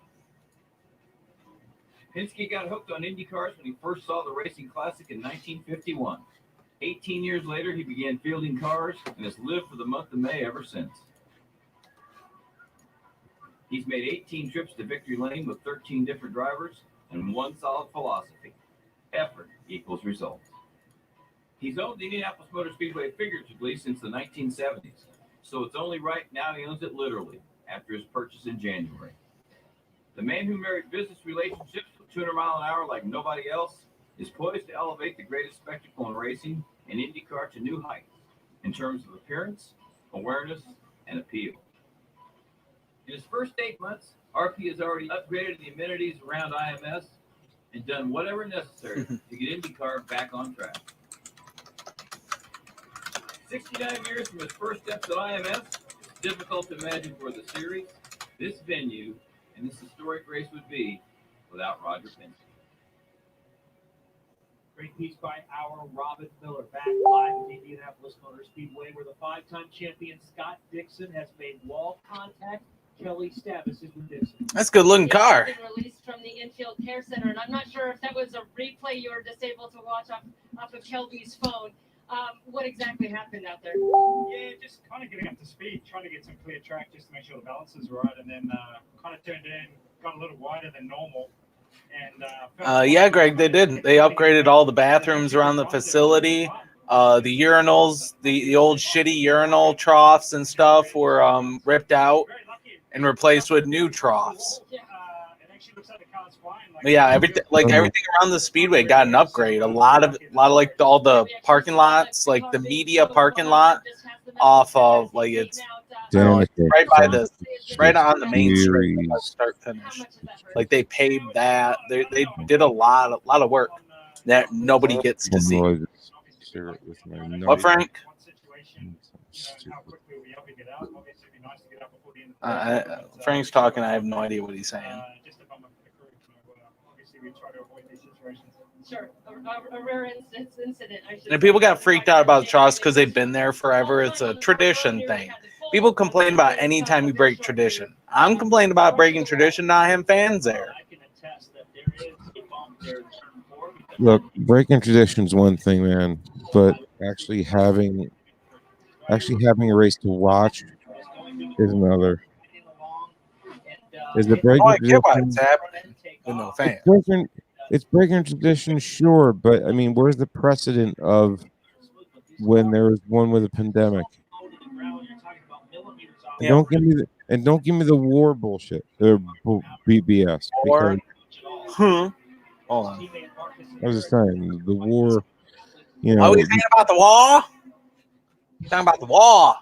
Penske got hooked on Indy cars when he first saw the Racing Classic in 1951. 18 years later, he began fielding cars and has lived for the month of May ever since. He's made 18 trips to victory lane with 13 different drivers and one solid philosophy: effort equals results. He's owned the Indianapolis Motor Speedway figuratively since the 1970s, so it's only right now he owns it literally after his purchase in January. The man who married business relationships with 200 mile an hour like nobody else is poised to elevate the greatest spectacle in racing and IndyCar to new heights in terms of appearance, awareness, and appeal. In his first 8 months, RP has already upgraded the amenities around IMS and done whatever necessary to get IndyCar back on track. 69 years from his first steps at IMS, it's difficult to imagine where the series, this venue, and this historic race would be without Roger Penske. Great piece by our Robin Miller, back live at Indianapolis Motor Speedway, where the 5-time champion Scott Dixon has made wall contact. Kelly Stavis is with Dixon. That's a good looking car. Been released from the infield care center, and I'm not sure if that was a replay you were just able to watch off of Kelby's phone. What exactly happened out there? Yeah, just kind of getting up to speed, trying to get some clear track just to make sure the balance is right, and then kind of turned in, got a little wider than normal. And Yeah, Greg, they did. They upgraded all the bathrooms around the facility. The urinals, the old shitty urinal troughs and stuff were ripped out and replaced with new troughs. But yeah, everything around the speedway got an upgrade. A lot of like all the parking lots, like the media parking lot, off of like it's right by the right on the main street, start finish. Like they paved that. They did a lot of work that nobody gets to see. What, Frank? Frank's talking. I have no idea what he's saying. Obviously, we try to avoid these situations. Sure, a rare incident. I should And people say. got freaked out about Tross because they've been there forever. It's a tradition thing. People complain about any time you break tradition. I'm complaining about breaking tradition, not having fans there. I can attest that there is a bump there in turn 4 because Look, breaking tradition's one thing, man, but actually having a race to watch is another. Is the Oh, breaking I get why it's tradition? happening with no It's fans. breaking. It's breaking tradition, sure, but I mean, where's the precedent of when there was one with a pandemic? And Yeah. don't give me the war bullshit or BBS, Or, because hold on. I was just saying the war. You What were know, you saying about the wall? Talking about the wall.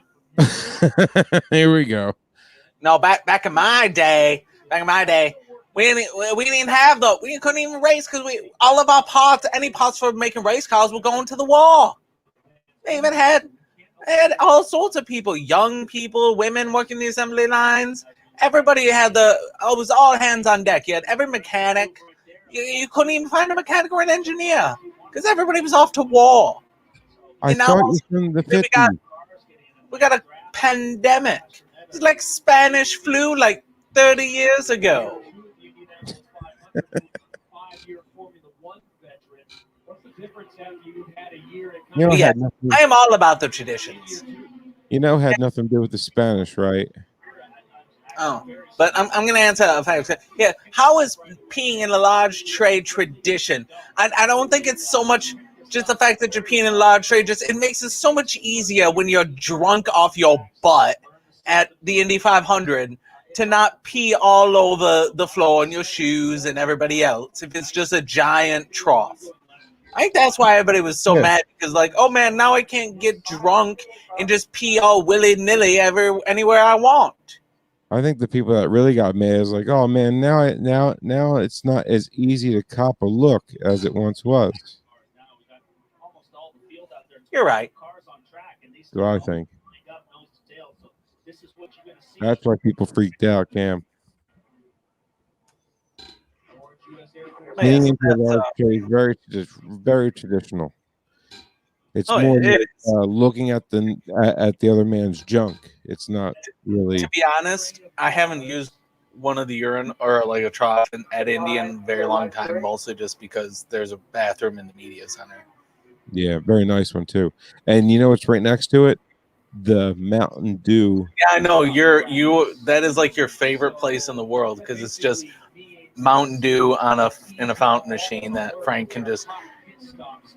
here we go. No, back in my day, we didn't have we couldn't even race because all of our parts, any parts for making race cars were going to the wall. They even had all sorts of people, young people, women working the assembly lines. Everybody had it was all hands on deck. You had every mechanic. You couldn't even find a mechanic or an engineer because everybody was off to war. I And now thought you from the we 50s. got a pandemic. It's like Spanish flu like 30 years ago. You know, But yeah, had nothing. I am all about the traditions. You know, had nothing to do with the Spanish, right? Oh, but I'm going to answer a fact. Yeah, how is peeing in a large tray tradition? I don't think it's so much just the fact that you're peeing in a large tray. Just it makes it so much easier when you're drunk off your butt at the Indy 500 to not pee all over the floor and your shoes and everybody else if it's just a giant trough. I think that's why everybody was so mad because, like, oh man, now I can't get drunk and just pee all willy nilly anywhere I want. I think the people that really got mad is like, oh man, now it's not as easy to cop a look as it once was. You're right. So I think that's why people freaked out, Cam. Being into a large tray is very traditional. It's more looking at the other man's junk. It's not really. To be honest, I haven't used one of the urine or like a trough at Indy in a very long time, mostly just because there's a bathroom in the media center. Yeah, very nice one too. And you know what's right next to it? The Mountain Dew. Yeah, I know that is like your favorite place in the world because it's just Mountain Dew in a fountain machine that Frank can just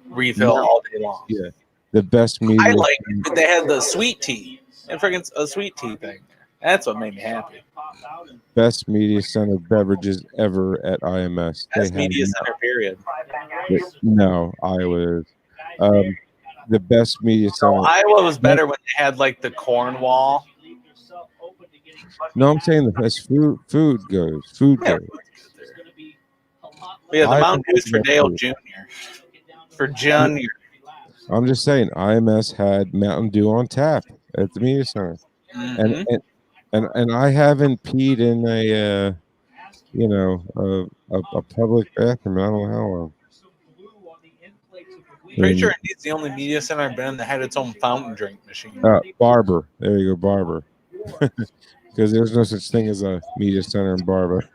refill all day long. Yeah, the best media. I like it. They had the sweet tea and friggin' a sweet tea thing. That's what made me happy. Best media center beverages ever at IMS. Best media center period. No, Iowa is. The best media center. No, Iowa was better when they had like the corn wall. No, I'm saying the best food goes. Food goes. Yeah, the Mountain Dew is for Dale Jr. For Junior. I'm just saying, IMS had Mountain Dew on tap at the media center, and I haven't peed in a public bathroom. I don't know how long. Pretty sure Indy's the only media center I've been in that had its own fountain drink machine. Barber. There you go, Barber. Because there's no such thing as a media center in Barber.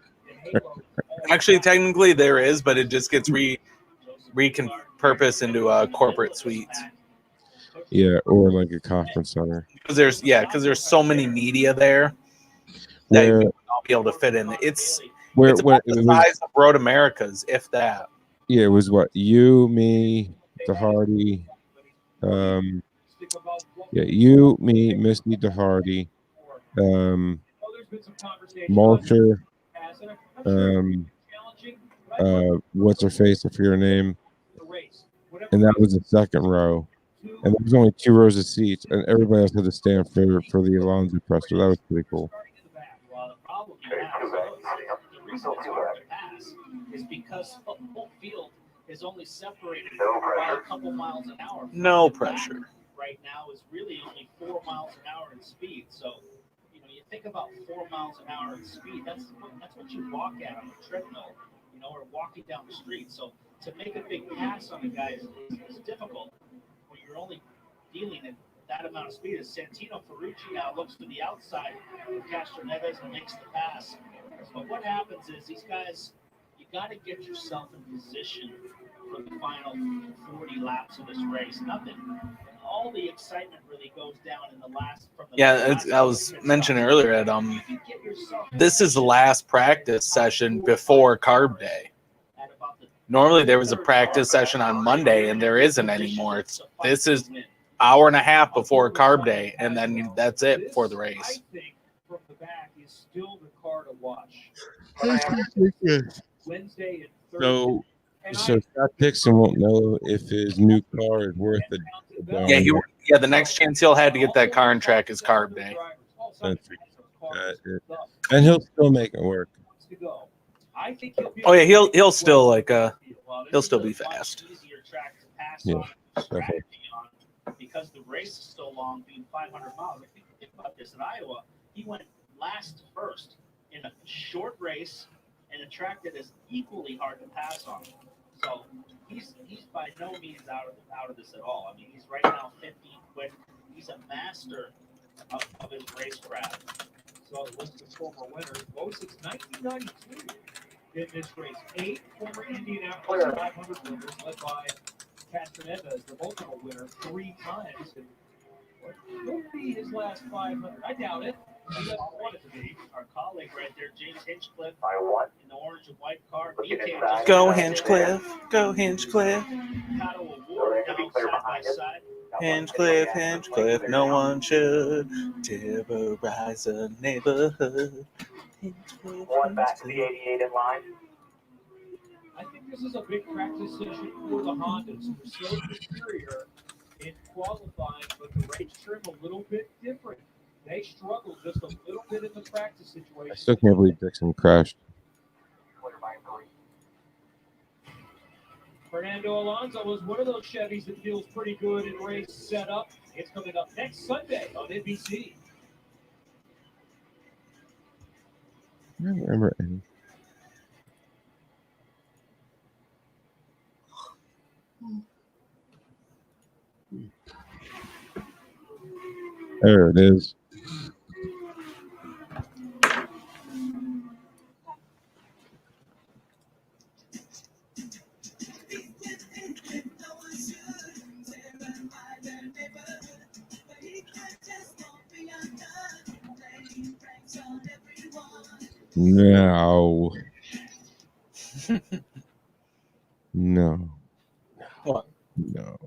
Actually, technically there is, but it just gets repurposed into corporate suites. Yeah, or like a conference center. Because there's so many media there that you would not be able to fit in. It's about the size of Road America's, if that. Yeah, it was what? You, me, DeHardy. You, me, Misty, DeHardy, Mulcher, what's her face, if your name, and that was the second row, and there was only 2 rows of seats, and everybody else had to stand for the Alonso presser. That was pretty cool. Is because the whole field is only separated by a couple miles an hour. No pressure. Right now is really only 4 miles an hour in speed. So, you think about 4 miles an hour in speed. That's what you walk at on a treadmill, or walking down the street. So to make a big pass on a guy is difficult when you're only dealing at that amount of speed. As Santino Ferrucci now looks to the outside of Castro Neves and makes the pass. But what happens is these guys, you got to get yourself in position for the final 40 laps of this race. Nothing. All the excitement really goes down in the last. I was mentioning earlier at this is the last practice session before carb day. Normally there was a practice session on Monday, and there isn't anymore. This is hour and a half before carb day, and then that's it for the race. I think from the back is still the car to watch. Wednesday and Thursday. So Scott Dixon won't know if his new car is worth it. The next chance he'll have to get that car in track is carb day. And he'll still make it work. Oh yeah, he'll still he'll still be fast. Yeah, because the race is so long, being 500 miles. I think about this in Iowa. He went last to first in a short race and a track that is equally hard to pass on. So he's by no means out of this at all. I mean, he's right now 15th quick. He's a master of his racecraft. So the list of former winners goes since 1992 in this race. 8 former Indianapolis 500 winners led by Castanedas, the multiple winner 3 times. And what could be his last 500? I doubt it. He doesn't want it to be. Our colleague right there, James Hinchcliffe, in the orange and white car. Go Hinchcliffe. Go Hinchcliffe. Hinchcliffe, no one should terrorize a neighborhood. One back to the 88 in line. I think this is a big practice session for the Hondas, who are so superior in qualifying, but the race trim a little bit different. They struggled just a little bit in the practice situation. I still can't believe Dixon crashed. Fernando Alonso was one of those Chevys that feels pretty good in race setup. It's coming up next Sunday on NBC. I don't remember any. There it is. No. No. What? No.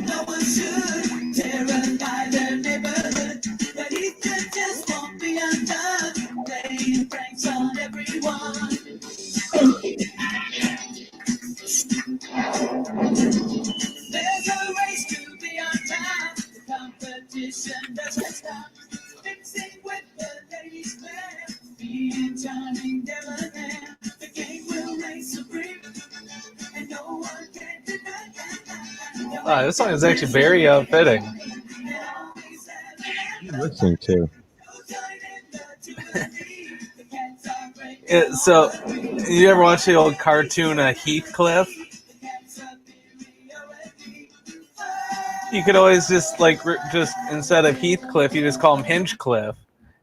No one should terrify their neighborhood, but he just won't be undone, playing pranks on everyone. There's a race to be on time, the competition doesn't stop. Mixing with the ladies' glare, being charming, debonair, the game will reign supreme, and no one can deny that. This song is actually very fitting. Listening to. So, you ever watch the old cartoon Heathcliff? You could always just just instead of Heathcliff, you just call him Hinchcliffe,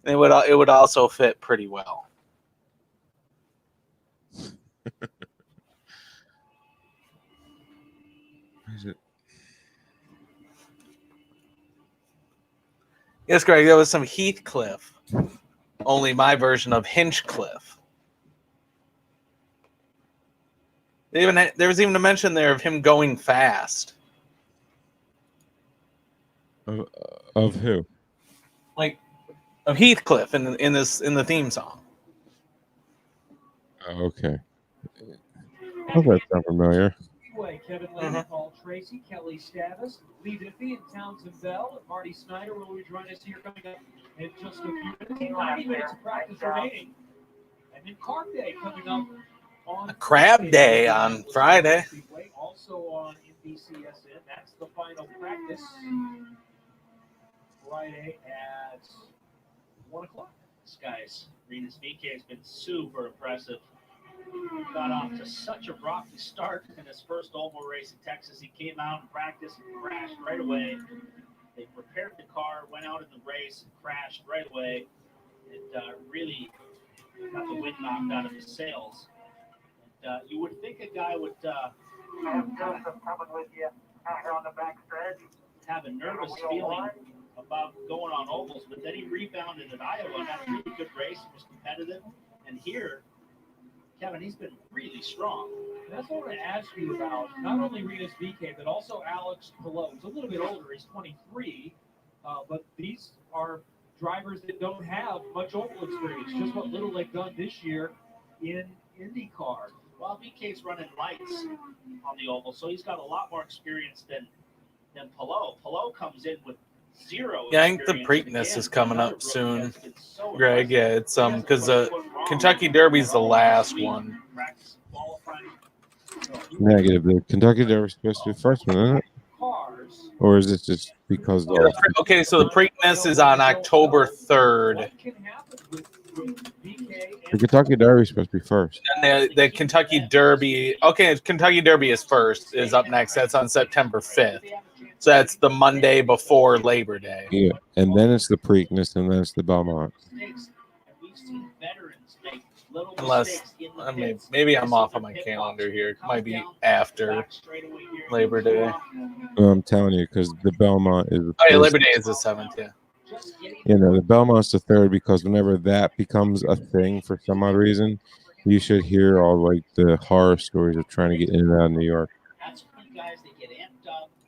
and it would also fit pretty well. Is it? Yes, Greg, there was some Heathcliff. Only my version of Hinchcliffe. There was even a mention there of him going fast. Of who? Of Heathcliff in the theme song. Oh, okay. Oh, that sounds familiar. Kevin Lane, Paul Tracy, Kelly Stavis, Lee Diffie, and Townsend Bell, and Marty Snyder will join us here coming up in just a few minutes. 90 minutes of practice remaining. And then Carb Day coming up on Crab Day on Friday. Also also on NBCSN. That's the final practice Friday at 1 o'clock. This guy's Renus VK has been super impressive. Got off to such a rocky start in his first oval race in Texas. He came out and practiced and crashed right away. They prepared the car, went out in the race, and crashed right away. It really got the wind knocked out of his sails. And, you would think a guy would have a nervous feeling about going on ovals, but then he rebounded at Iowa and had a really good race, was competitive. And here, Kevin, he's been really strong. And that's what I want to ask you about, not only Renus VK, but also Alex Palou. He's a little bit older, he's 23, but these are drivers that don't have much oval experience, just what little they've done this year in IndyCar. Well, VK's running lights on the oval, so he's got a lot more experience than Palou. Palou comes in with zero. Yeah, I think the Preakness is coming up soon, Greg. Yeah, it's because the Kentucky Derby's the last one. Negative. The Kentucky Derby is supposed to be the first one, isn't it? Or is it just because Yeah, okay, so the Preakness is on October 3rd. the Kentucky Derby is supposed to be first? And the Kentucky Derby, okay, Kentucky Derby is first, is up next. That's on September 5th. So that's the Monday before Labor Day. Yeah, and then it's the Preakness, and then it's the Belmont. Unless, maybe I'm off on my calendar here. It might be after Labor Day. No, I'm telling you, because the Belmont is. Oh, yeah, Labor Day is the 7th, yeah. You know, the Belmont's the 3rd, because whenever that becomes a thing for some odd reason, you should hear all like the horror stories of trying to get in and out of New York.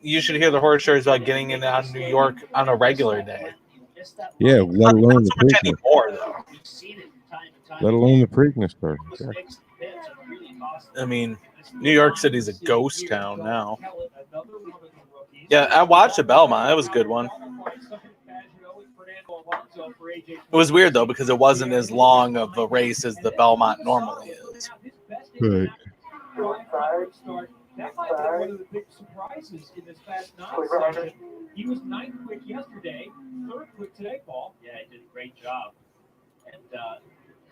You should hear the horror stories about getting in and out of New York on a regular day. Yeah, let alone the Preakness. Anymore, though. Let alone the Preakness part. Yeah. I mean, New York City's a ghost town now. Yeah, I watched the Belmont. That was a good one. It was weird, though, because it wasn't as long of a race as the Belmont normally is. Right. That might be one of the big surprises in this Fast 9 session. He was 9th quick yesterday, 3rd quick today, Paul. Yeah, he did a great job. And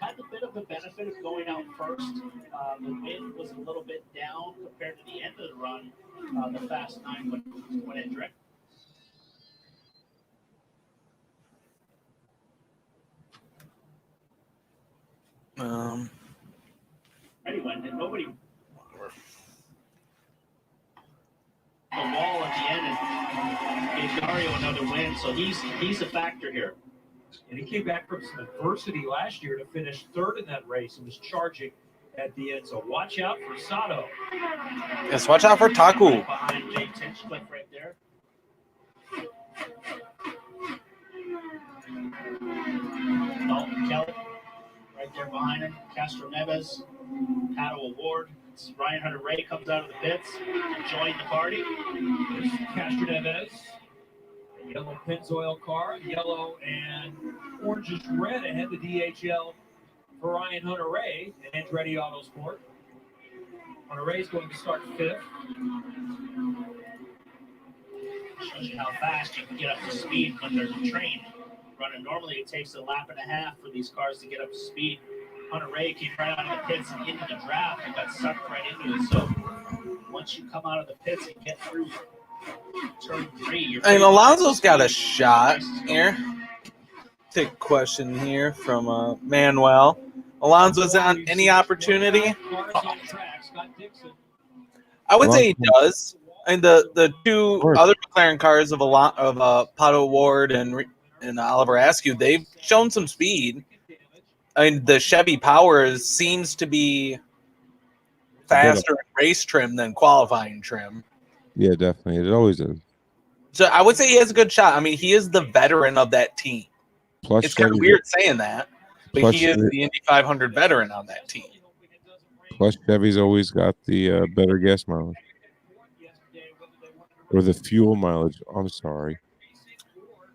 had a bit of the benefit of going out first. The wind was a little bit down compared to the end of the run. The Fast 9 went in direct. Anyway, and nobody. The wall at the end and gave Dario another win, so he's a factor here. And he came back from some adversity last year to finish 3rd in that race and was charging at the end. So watch out for Sato. Yes, watch out for Taku. Behind Jake Tinchcliffe right there. Dalton Kelly right there behind him. Castro Neves, Pato Award. Ryan Hunter-Ray comes out of the pits to join the party. There's Castro Neves. Yellow Pennzoil car, yellow and orangish red ahead the DHL for Ryan Hunter-Ray and Andretti Autosport. Hunter-Ray is going to start 5th. Shows you how fast you can get up to speed when there's a train running. Normally it takes a lap and a half for these cars to get up to speed. Hunter-Ray came right out of the pits and into the draft and got sucked right into it. So once you come out of the pits and get through turn 3, I mean, Alonso's got a shot here. Take a question here from Manuel. Alonso's on any opportunity? I would say he does. And the two other McLaren cars of Pato Ward and Oliver Askew, they've shown some speed. I mean, the Chevy Power seems to be faster in race trim than qualifying trim. Yeah, definitely. It always is. So I would say he has a good shot. I mean, he is the veteran of that team. Plus, it's kind of weird saying that, but he is the Indy 500 veteran on that team. Plus, Chevy's always got the better gas mileage. Or the fuel mileage. I'm sorry.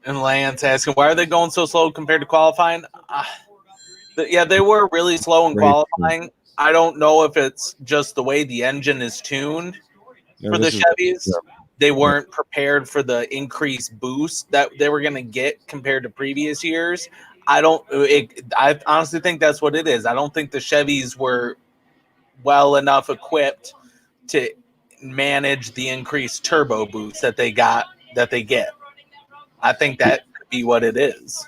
And Lance asking, why are they going so slow compared to qualifying? Yeah, they were really slow in qualifying. I don't know if it's just the way the engine is tuned, for the Chevys. They weren't prepared for the increased boost that they were going to get compared to previous years. I honestly think that's what it is. I don't think the Chevys were well enough equipped to manage the increased turbo boost that they get. I think that could be what it is.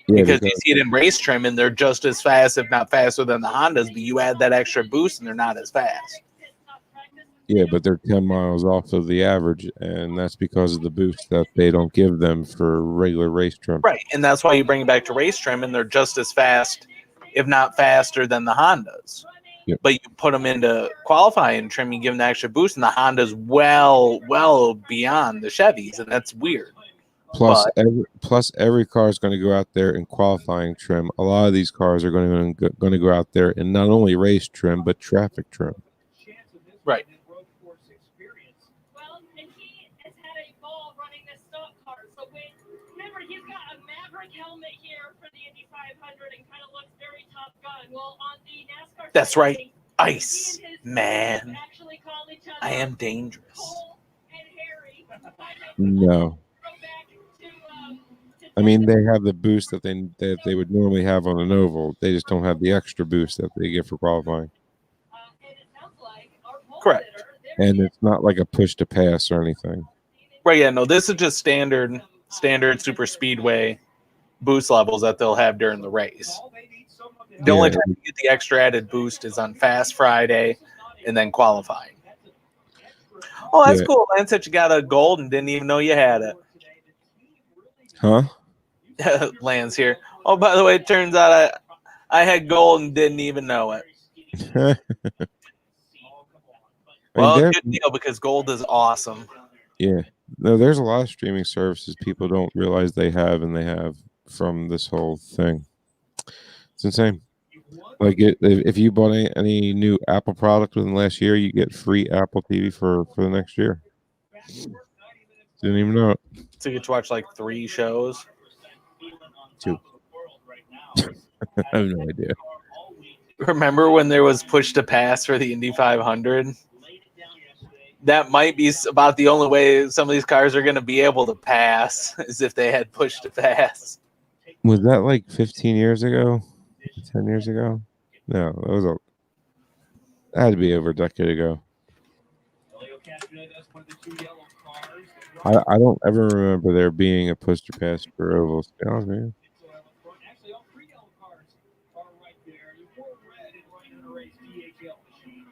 Because you see it in race trim and they're just as fast, if not faster than the Hondas, but you add that extra boost and they're not as fast. Yeah, but they're 10 miles off of the average, and that's because of the boost that they don't give them for regular race trim. Right, and that's why you bring it back to race trim and they're just as fast, if not faster than the Hondas. Yep. But you put them into qualifying trim, you give them the extra boost, and the Honda's well beyond the Chevys, and that's weird. Plus, every car is going to go out there in qualifying trim. A lot of these cars are going to go out there in not only race trim but traffic trim. Right. Well, and he has had a ball running this stock car. So remember, he's got a Maverick helmet here for the Indy 500 and kind of looks very Top Gun. Well, on the NASCAR. That's right. Ice Man. I am dangerous. No. I mean, they have the boost that they would normally have on an oval. They just don't have the extra boost that they get for qualifying. Correct. And it's not like a push to pass or anything. Right, yeah, no, this is just standard super speedway boost levels that they'll have during the race. The only time you get the extra added boost is on Fast Friday and then qualifying. Oh, that's cool. Lance said you got a gold and didn't even know you had it. Huh? Lance here. Oh, by the way, it turns out I had gold and didn't even know it. Well, good deal because gold is awesome. Yeah. No, there's a lot of streaming services people don't realize they have from this whole thing. It's insane. Like if you bought any new Apple product within the last year, you get free Apple TV for the next year. Didn't even know it. So you get to watch like 3 shows? 2. I have no idea. Remember when there was push to pass for the Indy 500? That might be about the only way some of these cars are going to be able to pass is if they had push to pass. Was that like 15 years ago? 10 years ago? No, that had to be over a decade ago. I don't ever remember there being a push to pass for ovals. To be honest with you. Actually, all 3 yellow cars are right there. You wore red and running in a race DHL machine.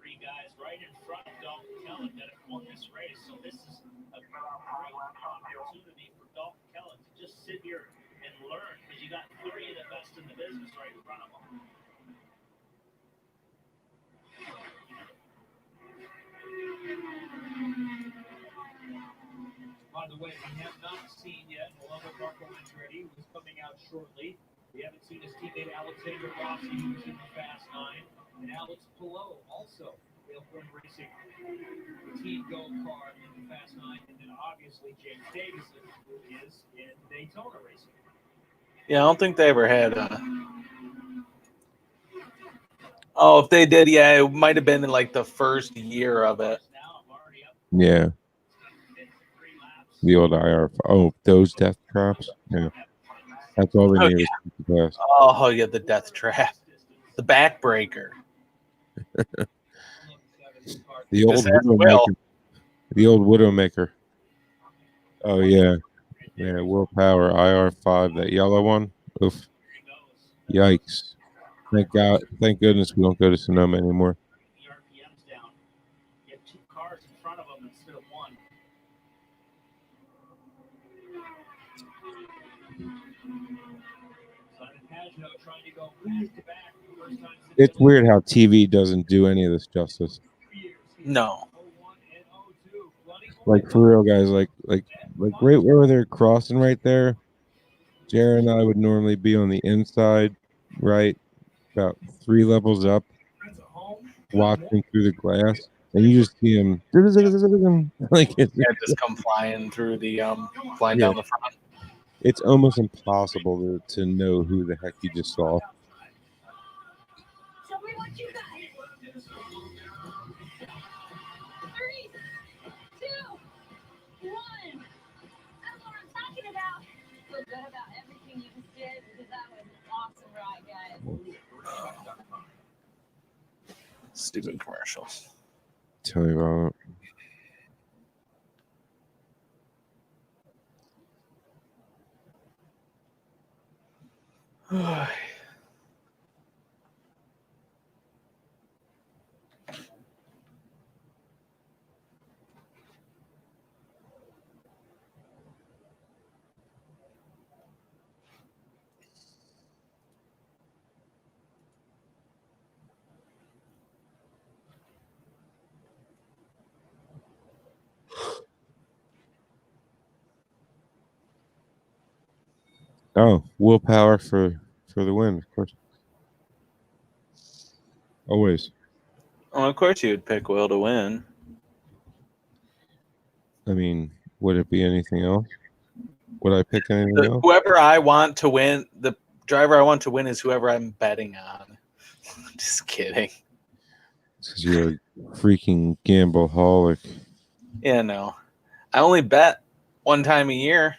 3 guys right in front of Dalton Kellett that have won this race. So this is a great opportunity for Dalton Kellett to just sit here and learn because you got 3 of the best in the business right in front of him. By the way, we have not seen yet Malone Marco Andretti, who's coming out shortly. We haven't seen his teammate Alexander Rossi, who's in the Fast 9, and Alex Palou also. They'll bring racing the team go car in the Fast 9, and then obviously James Davison, who is in Daytona racing. Yeah, I don't think they ever had Oh, if they did, yeah, it might have been in like the first year of it. Yeah. The old IR. Oh, those death traps. Yeah. That's all they need to pass. Oh, yeah, the death trap. The backbreaker. The old Widowmaker. The old Widowmaker. Oh, yeah. Yeah, Willpower IR5, that yellow one. Oof. Yikes. Thank God. Thank goodness we don't go to Sonoma anymore. You have 2 cars in front of them instead of 1. Trying to go back to back for the first time. It's weird how TV doesn't do any of this justice. No. Like for real, guys. Like right where they're crossing right there. Jared and I would normally be on the inside, right, about 3 levels up, watching through the glass, and you just see him like just come flying through the flying down the front. It's almost impossible to know who the heck you just saw. Stupid commercials. Tell me about it. Oh, willpower for the win, of course. Always. Well, of course you'd pick Will to win. I mean, would it be anything else? Would I pick anything else? Whoever I want to win, the driver I want to win is whoever I'm betting on. Just kidding. Because you're a freaking gambleaholic. Yeah, no. I only bet one time a year.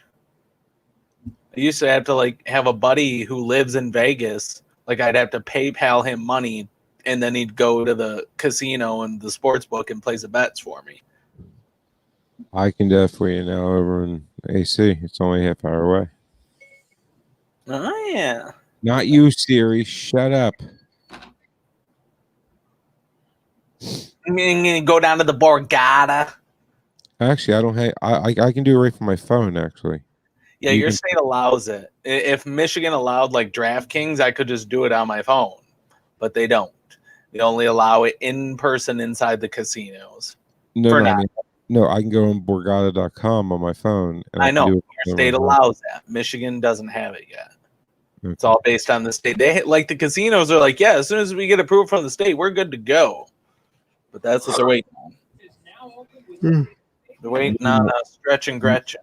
I used to have to like have a buddy who lives in Vegas. Like I'd have to PayPal him money, and then he'd go to the casino and the sports book and place the bets for me. I can definitely now over in AC. It's only a half hour away. Oh yeah. Not you, Siri. Shut up. I'm gonna go down to the Borgata. Actually, I don't have. I can do it right from my phone. Actually. Yeah, You your can- state allows it. If Michigan allowed like DraftKings, I could just do it on my phone, but they don't. They only allow it in person inside the casinos. No, now. I mean, no. I can go on Borgata.com on my phone, and I can know do your it on my state phone. allows that. Michigan doesn't have it yet. Okay. It's all based on the state. They like the casinos are like, yeah, as soon as we get approved from the state, we're good to go. But that's what they're waiting on. They're waiting on Stretch and Gretchen.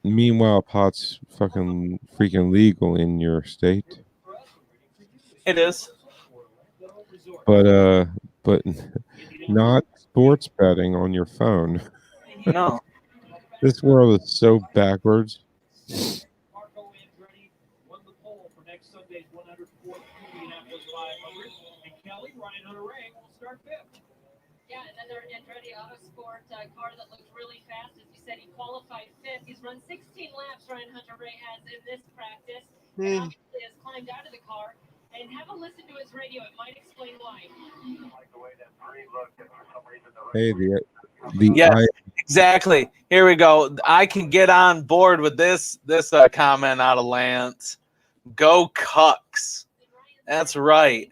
Meanwhile, pot's fucking freaking legal in your state. It is. But not sports betting on your phone. No. This world is so backwards. Marco Andretti won the pole for next Sunday's 104th Indianapolis 500, and Kelly Ryan Hunter-Reay will start fifth. Yeah, another Andretti Autosport car that looked really fast. As you said, he qualified fifth. He's run 16 laps, Ryan Hunter-Reay has in this practice. And obviously has climbed out of the car. And have a listen to his radio. It might explain why. Hey, the Yes, exactly. Here we go. I can get on board with this comment out of Lance. Go Cucks. That's right.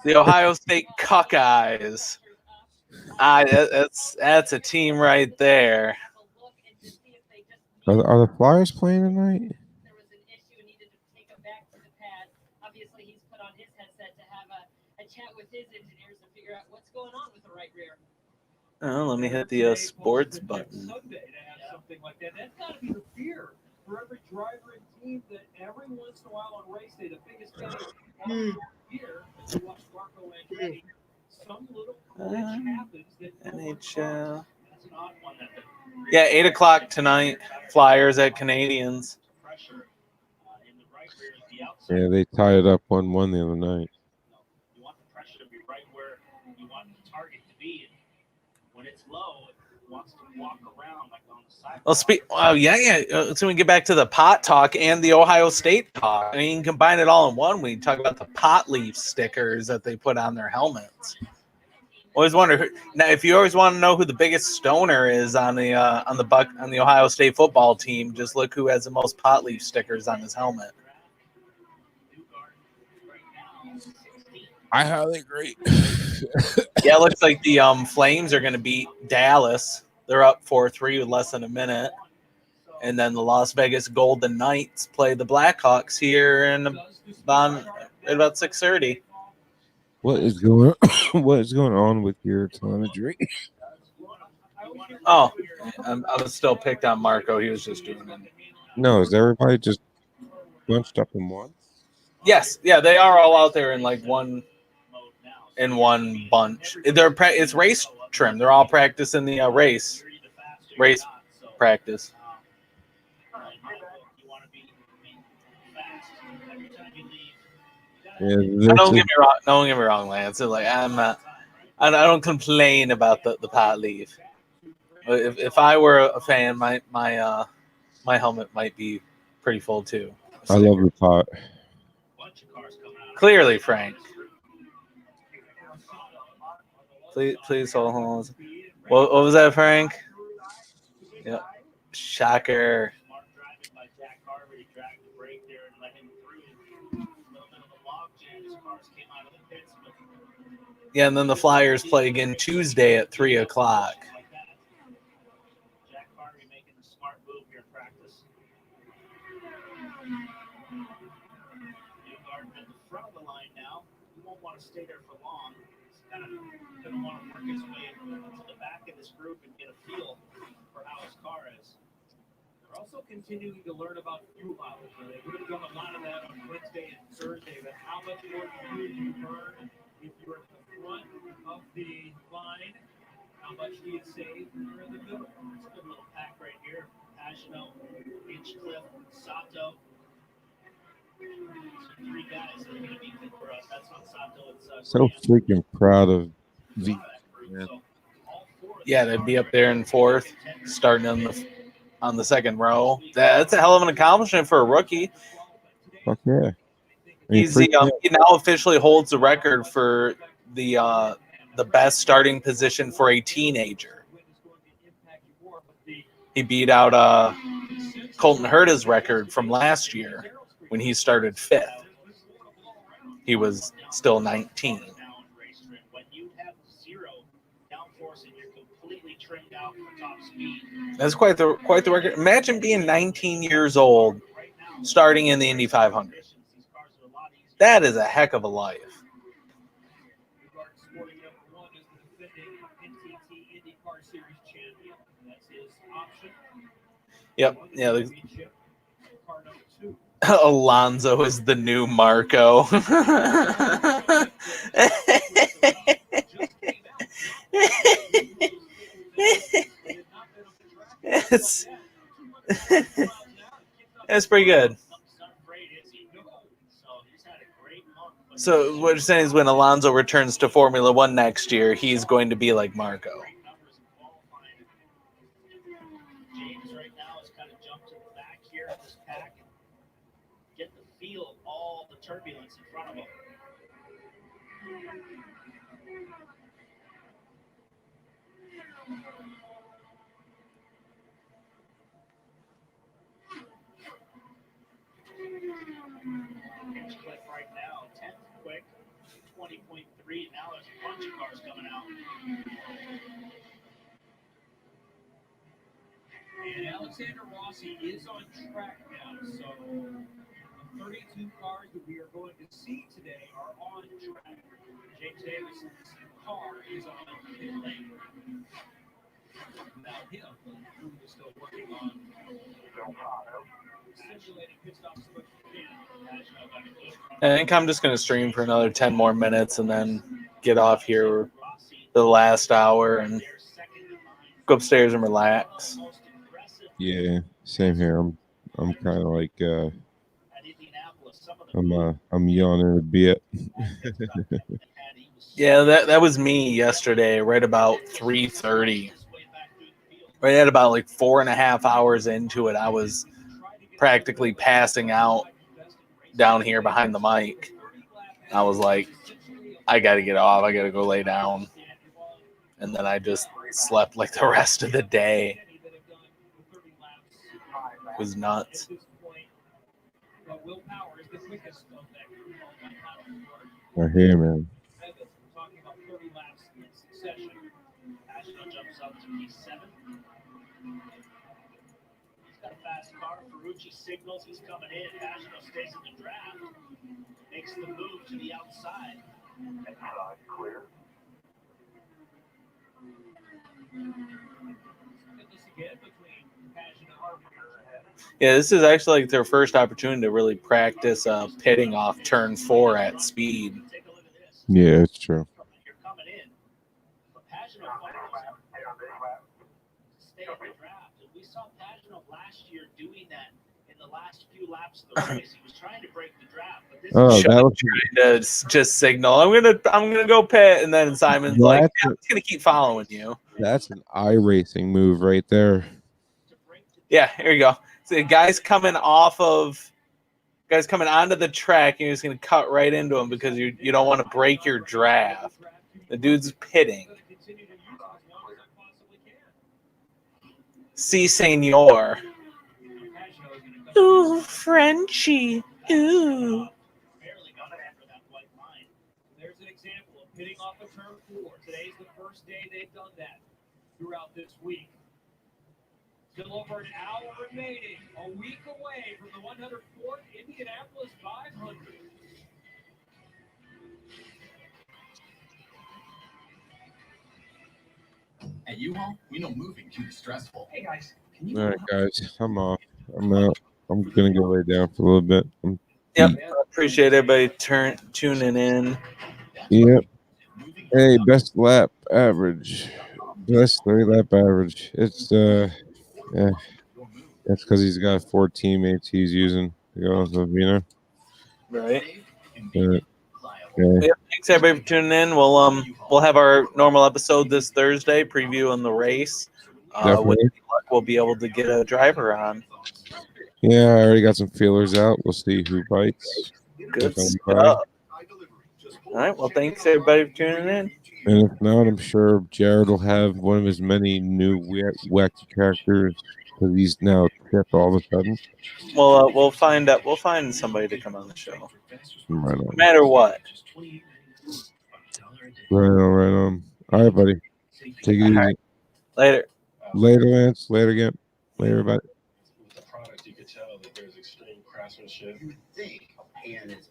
The Ohio State Cuckeyes. That's a team right there. are the Flyers playing tonight? There was an issue and needed to take him back to the pad. Obviously, he's put on his headset to have a chat with his engineers to figure out what's going on with the right rear. Oh, let me hit the sports button. Sunday to have something like that. That's got to be the fear for every driver and team that every once in a while on race day, the biggest day of the year, to watch Marco Andretti. Some little glitch happens that NHL. that's an odd one. Yeah, 8:00 tonight. Flyers at Canadians. Pressure in the right rear is the outside. Yeah, they tied it up 1-1 the other night. You want the pressure to be right where you want the target to be. And when it's low, it wants to walk around like on the side. Well, yeah. So we get back to the pot talk and the Ohio State talk. I mean, you can combine it all in one. We talk about the pot leaf stickers that they put on their helmets. Always wonder now if you always want to know who the biggest stoner is on the Ohio State football team. Just look who has the most pot leaf stickers on his helmet. I highly agree. Yeah, it looks like the Flames are going to beat Dallas. They're up 4-3 with less than a minute. And then the Las Vegas Golden Knights play the Blackhawks here in about 6:30. What is going on with your telemetry? Oh, I was still picked on Marco. He was just doing it. No, is everybody just bunched up in one? Yes, yeah, they are all out there in like one bunch. It's race trim. They're all practicing the race practice. Yeah, Don't get me wrong, Lance. Like I'm not. I don't complain about the pot leaf. If I were a fan, my helmet might be pretty full too. I love the pot. Clearly, Frank. Please hold on. What was that, Frank? Yep. Shocker. Yeah, and then the Flyers play again Tuesday at 3:00. Jack Harvey making a smart move here in practice. Newgarden at the front of the line now. He won't want to stay there for long. He's kind of going to want to work his way to the back of this group and get a feel for how his car is. They're also continuing to learn about fuel mileage. They would have done a lot of that on Wednesday and Thursday, but how much more fuel do you burn if you're at the front of the line? How much do you save when you're in the middle? It's a good little pack right here. Pagano, Hinchcliffe, Sato. So 3 guys that are going to be good for us. That's what Sato and So freaking proud of V. Man. Yeah, they'd be up there in fourth, starting on the second row. That's a hell of an accomplishment for a rookie. Fuck yeah. He now officially holds the record for the best starting position for a teenager. He beat out Colton Herta's record from last year when he started 5th. He was still 19. When you have 0 downforce and you're completely trimmed out for top speed. That's quite the record. Imagine being 19 years old, starting in the Indy 500. That is a heck of a life. Sporting number 1 is the defending NTT IndyCar Series champion. That's his option. Yep. Yeah. Alonso is the new Marco. It's pretty good. So what you're saying is when Alonso returns to Formula One next year, he's going to be like Marco. James right now has kind of jumped to the back here of this pack and get the feel of all the turbulence in front of him. Hinchcliffe right now, 10th quick, 20.3. Now there's a bunch of cars coming out. And Alexander Rossi is on track now, so the 32 cars that we are going to see today are on track. James Davis's car is on pit lane. Without him, the crew is still working on simulating pit stops as much as we can. I think I'm just going to stream for another 10 more minutes and then get off here the last hour and go upstairs and relax. Yeah, same here. I'm kind of like I'm yawning a bit. Yeah, that was me yesterday, right about 3:30. Right at about like 4.5 hours into it, I was practically passing out down here behind the mic. I was like, I got to get off. I got to go lay down. And then I just slept like the rest of the day. It was nuts. I hear, man. Jumps up to P7. He's got a fast car. Ferrucci signals he's coming in. Pagano stays in the draft. Makes the move to the outside. Clear. Yeah, this is actually like their first opportunity to really practice pitting off turn 4 at speed. Yeah, it's true. You're coming in. But Pagano stay in the draft. And we saw Pagano last year doing that in the last few laps of the race. He was trying to break the draft, but this Oh, Chuck that was trying to just signal, I'm gonna go pit, and then Simon's like, That's yeah, I'm just gonna keep following you. that's an iRacing move right there. Yeah, here you go. So the guy's coming onto the track, and you're just gonna cut right into him because you don't want to break your draft. The dude's pitting. Si, senor. Ooh, Frenchie. Ooh. There's an example of hitting off of turn 4. Today's the first day they've done that throughout this week. Still over an hour remaining, a week away from the 104th Indianapolis 500. At U-Haul, we know moving can be stressful. Hey guys, can you? All right, guys, I'm off. I'm out. I'm gonna go lay down for a little bit. Yep. Appreciate everybody tuning in. Yep. Hey, best lap average. Best 30 lap average. It's yeah. That's because he's got 4 teammates he's using to go with Vino. Right. Okay. Yep, thanks everybody for tuning in. We'll have our normal episode this Thursday, previewing the race. With Definitely. luck, we'll be able to get a driver on. Yeah, I already got some feelers out. We'll see who bites. Good If anybody. stuff. All right. Well, thanks everybody for tuning in. And if not, I'm sure Jared will have one of his many new wet tractors because he's now tipped all of a sudden. We'll find out. We'll find somebody to come on the show, Right no on. matter what. Right on, right on. All right, buddy. Take it easy. Right. Later. Later, Lance. Later again. Later, everybody. With the product, you could tell that there's extreme craftsmanship. You would think a pan is